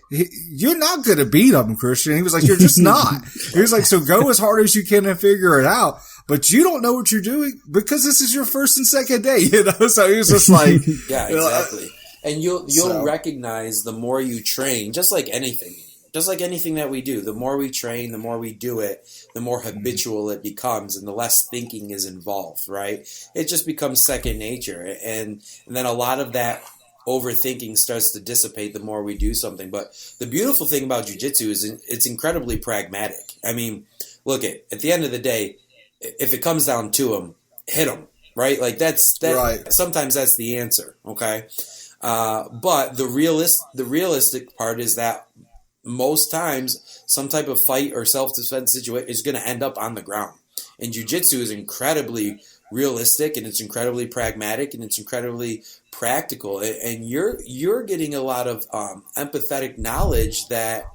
You're not going to beat him, Christian. He was like, you're just not. He was like, so go as hard as you can and figure it out. But you don't know what you're doing because this is your first and second day, So he was just like, yeah, exactly. And you'll recognize the more you train, just like anything that we do, the more we train, the more we do it, the more habitual it becomes and the less thinking is involved, right? It just becomes second nature. And then a lot of that overthinking starts to dissipate the more we do something. But the beautiful thing about jiu-jitsu is it's incredibly pragmatic. I mean, look, at the end of the day, if it comes down to them, hit them, right? Like right. Sometimes that's the answer, okay? But the realistic part is that most times some type of fight or self-defense situation is going to end up on the ground. And jiu-jitsu is incredibly realistic and it's incredibly pragmatic and it's incredibly practical. And you're getting a lot of empathetic knowledge that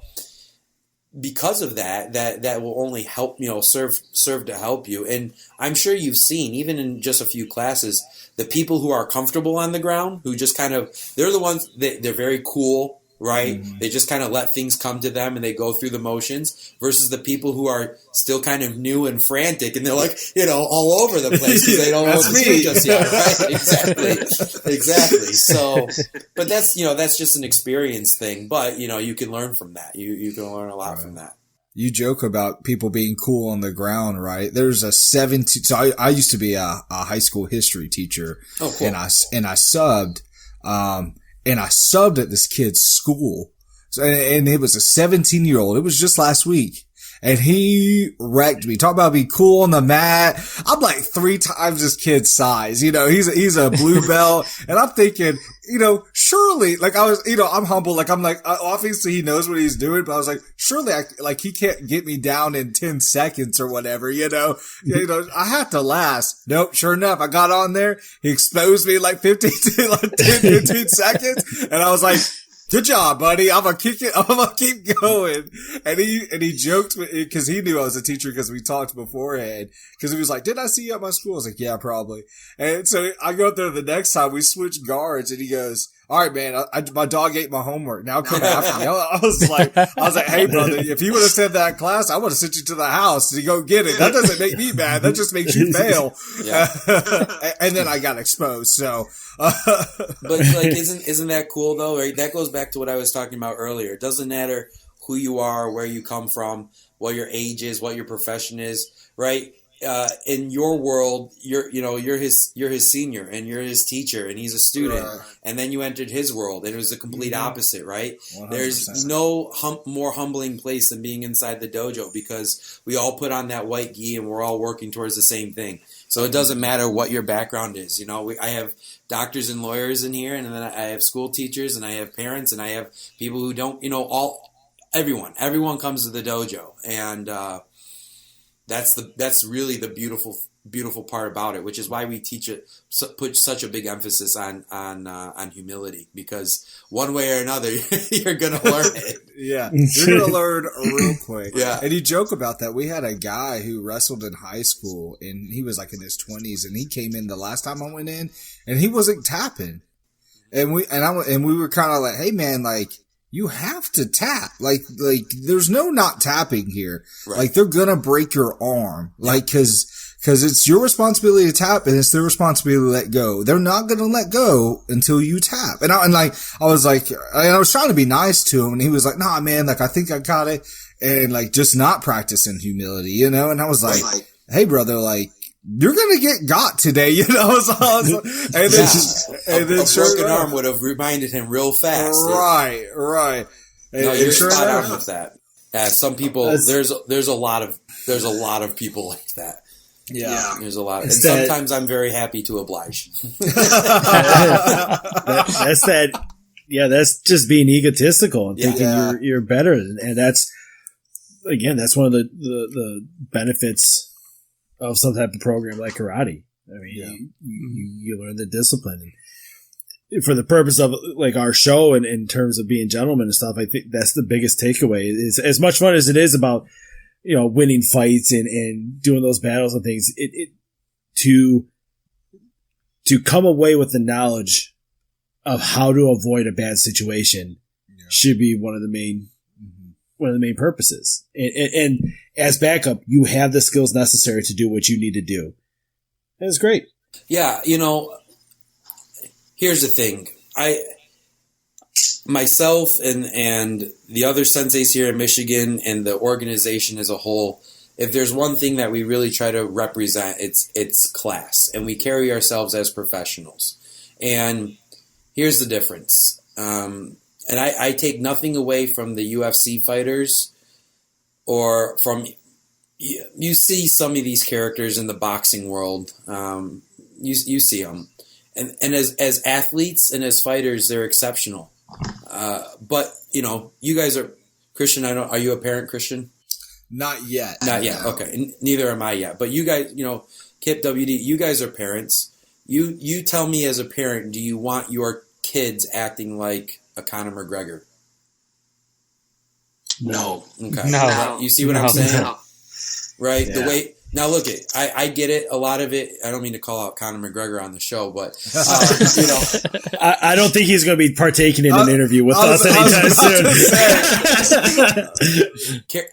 because of that will only help, serve to help you. And I'm sure you've seen, even in just a few classes, the people who are comfortable on the ground, who just they're the ones that they're very cool, right? Mm-hmm. They just kind of let things come to them and they go through the motions versus the people who are still kind of new and frantic and they're like, all over the place because they don't know what to do just yet, right? Exactly. So, but that's just an experience thing, but you can learn from that. You can learn a lot from that. You joke about people being cool on the ground, right? There's a 17, so I used to be a high school history teacher. Oh, cool. And I subbed, and I subbed at this kid's school. And it was a 17-year-old. It was just last week. And he wrecked me. Talk about being cool on the mat. I'm like 3 times this kid's size. He's a blue belt. And I'm thinking, surely, like I was, I'm humble. Like I'm like, obviously he knows what he's doing, but I was like, surely he can't get me down in 10 seconds or whatever, I had to last. Nope. Sure enough, I got on there. He exposed me like 10, 15 seconds. And I was like, good job, buddy. I'm gonna kick it. I'm gonna keep going. And he joked because he knew I was a teacher because we talked beforehand. Because he was like, "Did I see you at my school?" I was like, "Yeah, probably." And so I go up there the next time. We switch guards, and he goes, "All right, man. My dog ate my homework. Now come after me." I was like, "Hey, brother, if you would have said that in class, I would have sent you to the house to go get it. That doesn't make me mad. That just makes you fail." Yeah. And then I got exposed. So. But isn't that cool though? Right? That goes back to what I was talking about earlier. It doesn't matter who you are, where you come from, what your age is, what your profession is, right? In your world, you're his senior and you're his teacher and he's a student, and then you entered his world and it was the complete opposite, right? 100%. There's no more humbling place than being inside the dojo because we all put on that white gi and we're all working towards the same thing. So it doesn't matter what your background is. I have doctors and lawyers in here, and then I have school teachers, and I have parents, and I have people who don't, everyone comes to the dojo, and that's really the beautiful part about it, which is why we put such a big emphasis on humility, because one way or another you're gonna learn it. Yeah, you're gonna learn real quick. Yeah, and you joke about that. We had a guy who wrestled in high school, and he was like in his 20s, and he came in the last time I went in, and he wasn't tapping, and we were kind of like, hey man, like, you have to tap. Like there's no not tapping here. Right. Like they're gonna break your arm. Like cause it's your responsibility to tap and it's their responsibility to let go. They're not gonna let go until you tap. And I was trying to be nice to him and he was like, nah man, like I think I got it. And like just not practicing humility, and I was like, hey brother, like you're going to got today, you know? And then a broken arm would have reminded him real fast. Right. No, you're spot on with that. Some people, there's a lot of people like that. Yeah. There's a lot. And sometimes I'm very happy to oblige. That's that. Yeah, that's just being egotistical and thinking you're better. And that's one of the benefits of some type of program like karate. I mean, you learn the discipline. And for the purpose of like our show and in terms of being gentlemen and stuff, I think that's the biggest takeaway. Is as much fun as it is about, winning fights and doing those battles and things, to come away with the knowledge of how to avoid a bad situation should be one of the main purposes. And as backup, you have the skills necessary to do what you need to do. And it's great. Yeah. Here's the thing. Myself and the other senseis here in Michigan and the organization as a whole, if there's one thing that we really try to represent, it's class, and we carry ourselves as professionals. And here's the difference. And I take nothing away from the UFC fighters or from, you see some of these characters in the boxing world. You see them. And as athletes and as fighters, they're exceptional. But you guys are Christian. Are you a parent, Christian? Not yet. Not yet. Okay. Neither am I yet. But you guys, Kip, WD, you guys are parents. You tell me as a parent, do you want your kids acting like a Conor McGregor? No. Okay. No. You see what I'm saying? No. Right? Yeah. The way. Now look, I get it. A lot of it. I don't mean to call out Conor McGregor on the show, but I don't think he's going to be partaking in an interview with us anytime soon.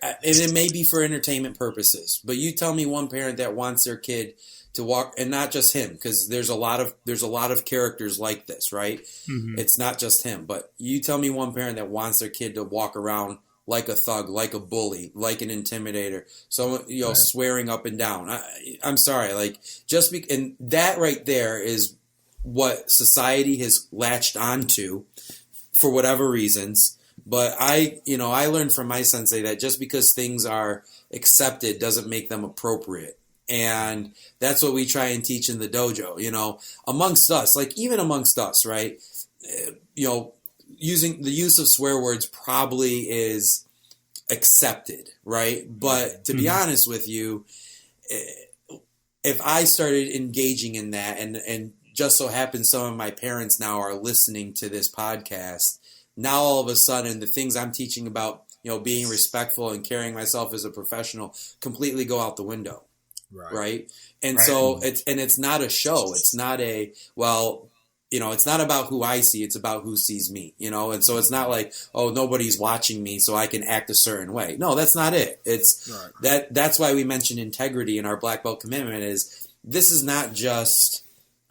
And it may be for entertainment purposes, but you tell me one parent that wants their kid to walk, and not just him, because there's a lot of characters like this, right? Mm-hmm. It's not just him, but you tell me one parent that wants their kid to walk around like a thug, like a bully, like an intimidator, someone swearing up and down. I'm sorry, and that right there is what society has latched onto for whatever reasons. But I learned from my sensei that just because things are accepted doesn't make them appropriate. And that's what we try and teach in the dojo, amongst us, even amongst us, right? Using the use of swear words probably is accepted, right? But to be honest with you, if I started engaging in that and just so happens some of my parents now are listening to this podcast, now all of a sudden the things I'm teaching about, being respectful and carrying myself as a professional completely go out the window. Right. And so it's not a show. It's not it's not about who I see. It's about who sees me, and so it's not like, oh, nobody's watching me so I can act a certain way. No, that's not it. It's that's why we mention integrity in our black belt commitment is this is not just,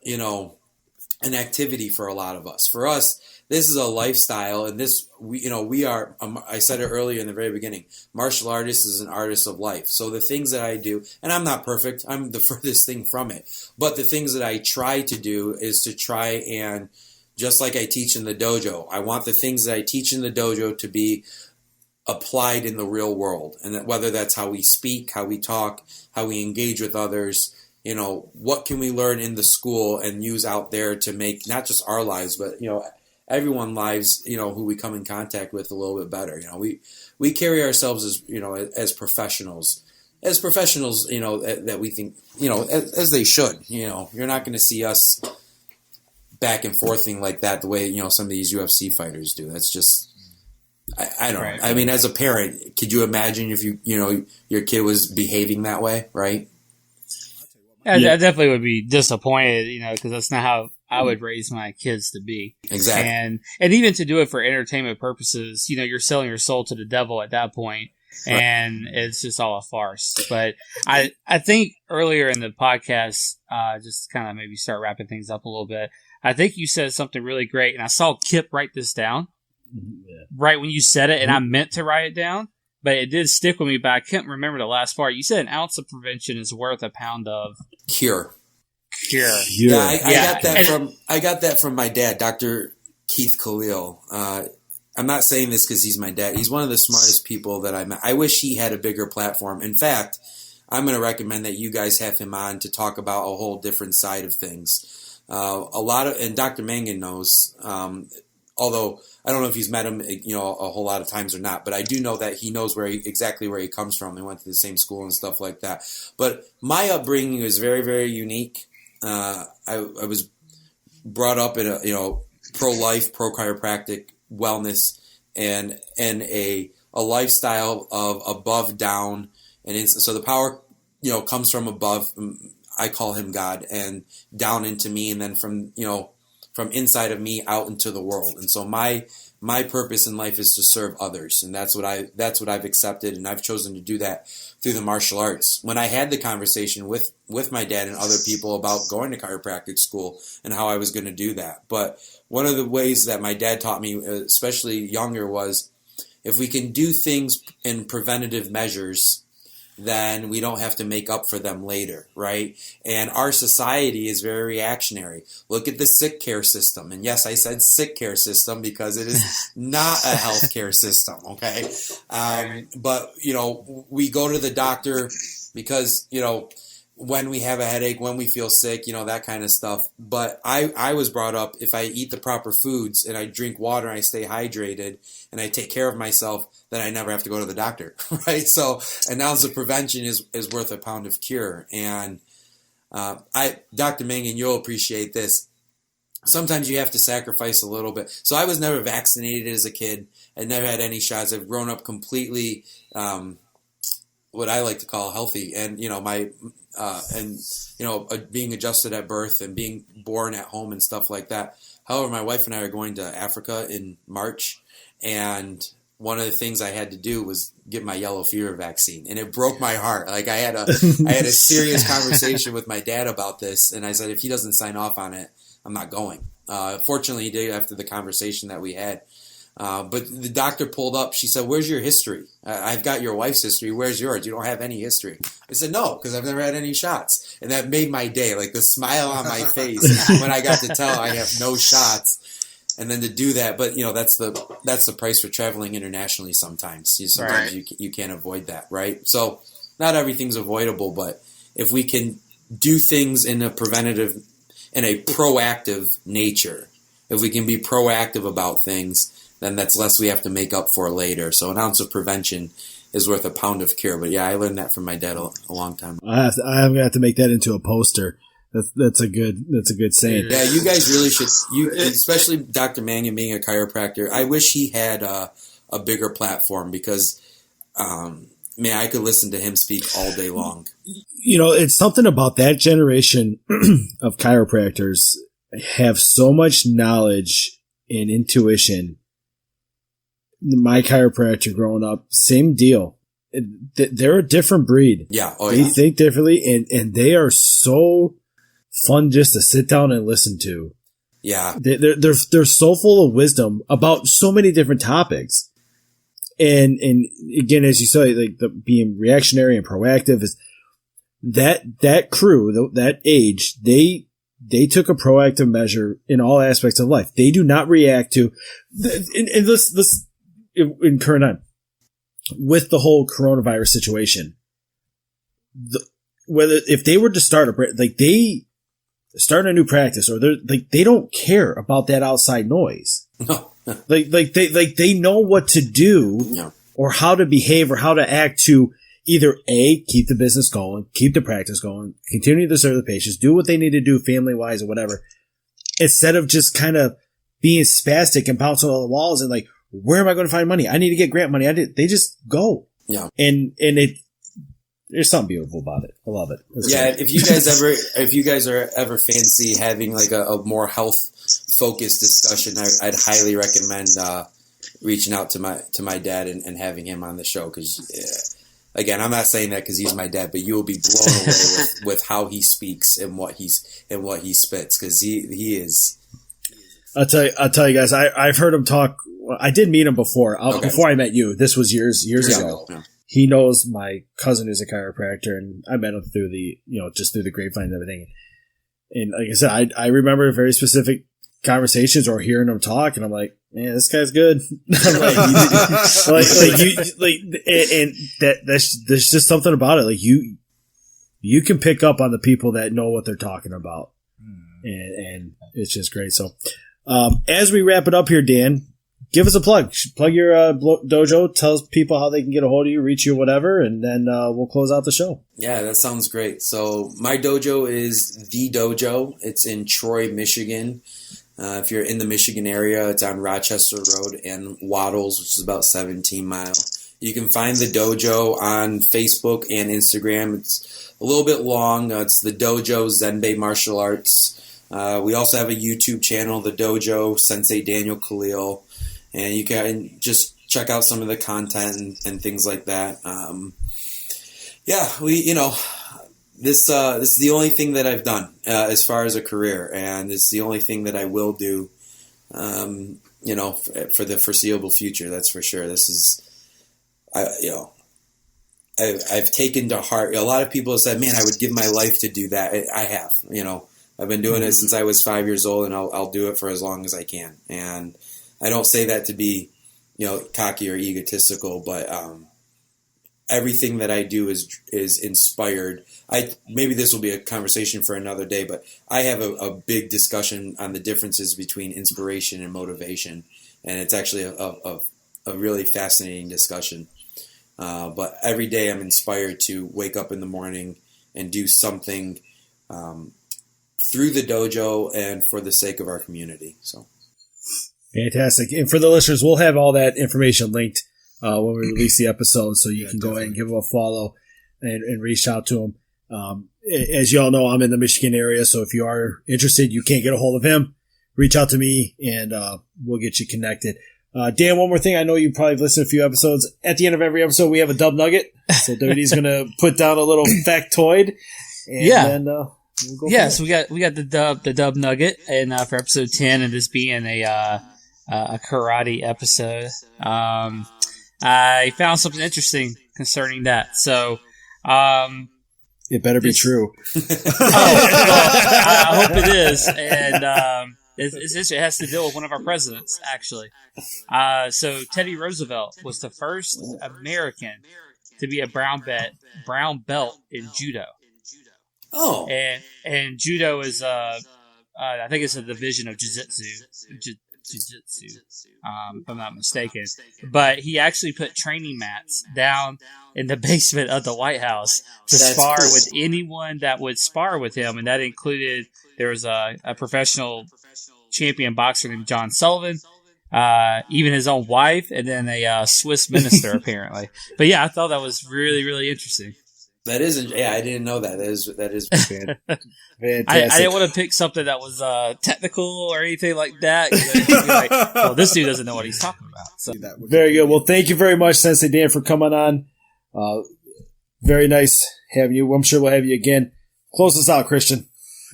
an activity for a lot of us. For us, this is a lifestyle, and we are, I said it earlier in the very beginning, martial artist is an artist of life. So the things that I do, and I'm not perfect, I'm the furthest thing from it, but the things that I try to do is to try and, just like I teach in the dojo, I want the things that I teach in the dojo to be applied in the real world. And that whether that's how we speak, how we talk, how we engage with others, what can we learn in the school and use out there to make not just our lives, but, everyone's lives, who we come in contact with a little bit better. We carry ourselves as professionals, that we think, as they should. You're not going to see us back and forthing like that the way some of these UFC fighters do. That's just, I don't know. I mean, as a parent, could you imagine if your kid was behaving that way, right? I definitely would be disappointed, because that's not how I would raise my kids to be. Exactly. And even to do it for entertainment purposes, you're selling your soul to the devil at that point, and it's just all a farce. But I think earlier in the podcast, just kind of maybe start wrapping things up a little bit, I think you said something really great, and I saw Kip write this down right when you said it, and I meant to write it down. but it did stick with me. But I couldn't remember the last part. You said an ounce of prevention is worth a pound of cure. Cure. Yeah, I got that from my dad, Dr. Keith Khalil. I'm not saying this because he's my dad. He's one of the smartest people that I met. I wish he had a bigger platform. In fact, I'm going to recommend that you guys have him on to talk about a whole different side of things. And Dr. Mangan knows, although I don't know if he's met him, a whole lot of times or not, but I do know that he knows exactly where he comes from. They went to the same school and stuff like that. But my upbringing was very, very unique. I was brought up in a pro-life, pro-chiropractic wellness and a lifestyle of above down, and so the power comes from above. I call him God, and down into me, and then from inside of me out into the world. And so my purpose in life is to serve others, and that's what I've accepted, and I've chosen to do that through the martial arts. When I had the conversation with my dad and other people about going to chiropractic school and how I was going to do that, but one of the ways that my dad taught me, especially younger, was if we can do things in preventative measures, then we don't have to make up for them later, right? And our society is very reactionary. Look at the sick care system. And yes, I said sick care system because it is not a healthcare system, okay? But, we go to the doctor because, when we have a headache, when we feel sick, that kind of stuff. But I was brought up, if I eat the proper foods and I drink water and I stay hydrated and I take care of myself, then I never have to go to the doctor, right? So an ounce of prevention is worth a pound of cure. And Dr. Mangan, you'll appreciate this. Sometimes you have to sacrifice a little bit. So I was never vaccinated as a kid. I never had any shots. I've grown up completely, what I like to call healthy, and being adjusted at birth and being born at home and stuff like that. However, my wife and I are going to Africa in March, and one of the things I had to do was get my yellow fever vaccine, and it broke my heart. Like I had a serious conversation with my dad about this, and I said, if he doesn't sign off on it, I'm not going. Fortunately, he did after the conversation that we had. But the doctor pulled up. She said, "Where's your history? I've got your wife's history. Where's yours? You don't have any history." I said, "No, because I've never had any shots." And that made my day. Like the smile on my face when I got to tell I have no shots. And then to do that, but that's the price for traveling internationally. Sometimes you can't avoid that, right? So not everything's avoidable, but if we can do things in a preventative, in a proactive nature, if we can be proactive about things, then that's less we have to make up for later. So an ounce of prevention is worth a pound of cure. But yeah, I learned that from my dad a long time ago. I'm gonna have to make that into a poster. That's a good saying. Yeah, you guys really should. Especially Dr. Mangan being a chiropractor. I wish he had a bigger platform because, I could listen to him speak all day long. It's something about that generation of chiropractors have so much knowledge and intuition. My chiropractor growing up, same deal. They're a different breed. Yeah. They think differently, and they are so fun just to sit down and listen to. Yeah. They're so full of wisdom about so many different topics. And again, as you say, like being reactionary and proactive is that crew, that age, they took a proactive measure in all aspects of life. They do not react to, in this in current time, with the whole coronavirus situation. Whether if they were to start they start a new practice, or they don't care about that outside noise. No. they know what to do, or how to behave, or how to act to either keep the business going, keep the practice going, continue to serve the patients, do what they need to do family wise or whatever, instead of just kind of being spastic and bouncing on the walls and like, where am I going to find money? I need to get grant money. They just go. Yeah. And there's something beautiful about it. I love it. Great. If you guys are ever fancy having like a more health focused discussion, I'd highly recommend reaching out to my dad and having him on the show. Cause again, I'm not saying that because he's my dad, but you will be blown away with how he speaks and what he spits. Cause he is. I'll tell you guys, I've heard him talk I did meet him before. Okay. Before I met you. This was years ago. Yeah. He knows my cousin who's a chiropractor, and I met him through just through the grapevine and everything. And like I said, I remember very specific conversations or hearing him talk, and I'm like, man, this guy's good. There's just something about it. Like you can pick up on the people that know what they're talking about, and it's just great. So, as we wrap it up here, Dan, give us a plug. Plug your dojo. Tell people how they can get a hold of you, reach you, whatever, and then we'll close out the show. Yeah, that sounds great. So my dojo is The Dojo. It's in Troy, Michigan. If you're in the Michigan area, it's on Rochester Road and Waddles, which is about 17 miles. You can find the dojo on Facebook and Instagram. It's a little bit long. It's The Dojo Zenbei Martial Arts. We also have a YouTube channel, The Dojo Sensei Daniel Khalil. And you can just check out some of the content and things like that. This is the only thing that I've done as far as a career, and it's the only thing that I will do, for the foreseeable future. That's for sure. This is, I've taken to heart. A lot of people have said, "Man, I would give my life to do that." I have. I've been doing it since I was 5 years old, and I'll do it for as long as I can. And I don't say that to be, cocky or egotistical, but everything that I do is inspired. Maybe this will be a conversation for another day, but I have a big discussion on the differences between inspiration and motivation, and it's actually a really fascinating discussion. But every day I'm inspired to wake up in the morning and do something through the dojo and for the sake of our community. So. Fantastic. And for the listeners, we'll have all that information linked when we release the episode, so you can go ahead and give them a follow and reach out to them. As you all know, I'm in the Michigan area, so if you are interested, you can't get a hold of him, reach out to me, and we'll get you connected. Dan, one more thing. I know you probably listened to a few episodes. At the end of every episode, we have a dub nugget. So WD's going to put down a little factoid. And then we'll go so we got the dub nugget, and for episode 10, and this being a karate episode, I found something interesting concerning that. So, it better be true. I hope it is. And it has to deal with one of our presidents, actually. So Teddy Roosevelt was the first American to be a brown belt in judo. Oh, and judo is I think it's a division of jiu-jitsu, if I'm not mistaken. But he actually put training mats down in the basement of the White House to spar with anyone that would spar with him, and that included, there was a professional champion boxer named John Sullivan, even his own wife, and then a Swiss minister, apparently. But yeah, I thought that was really, really interesting. That isn't. Yeah, I didn't know that. That is fantastic. I didn't want to pick something that was technical or anything like that. Like, well, this dude doesn't know what he's talking about. So. Very good. Well, thank you very much, Sensei Dan, for coming on. Very nice having you. I'm sure we'll have you again. Close us out, Christian.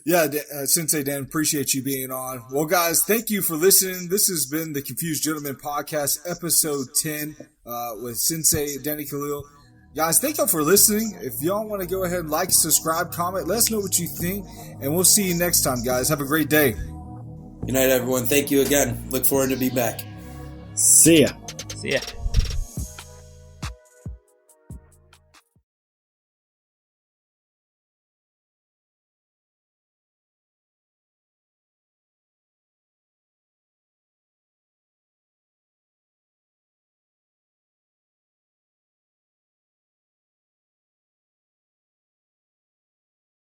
Yeah, Sensei Dan, appreciate you being on. Well, guys, thank you for listening. This has been the Confused Gentleman Podcast, episode 10, with Sensei Daniel Khalil. Guys, thank y'all for listening. If y'all want to go ahead and like, subscribe, comment, let us know what you think, and we'll see you next time, guys. Have a great day. Good night, everyone. Thank you again. Look forward to be back. See ya. See ya.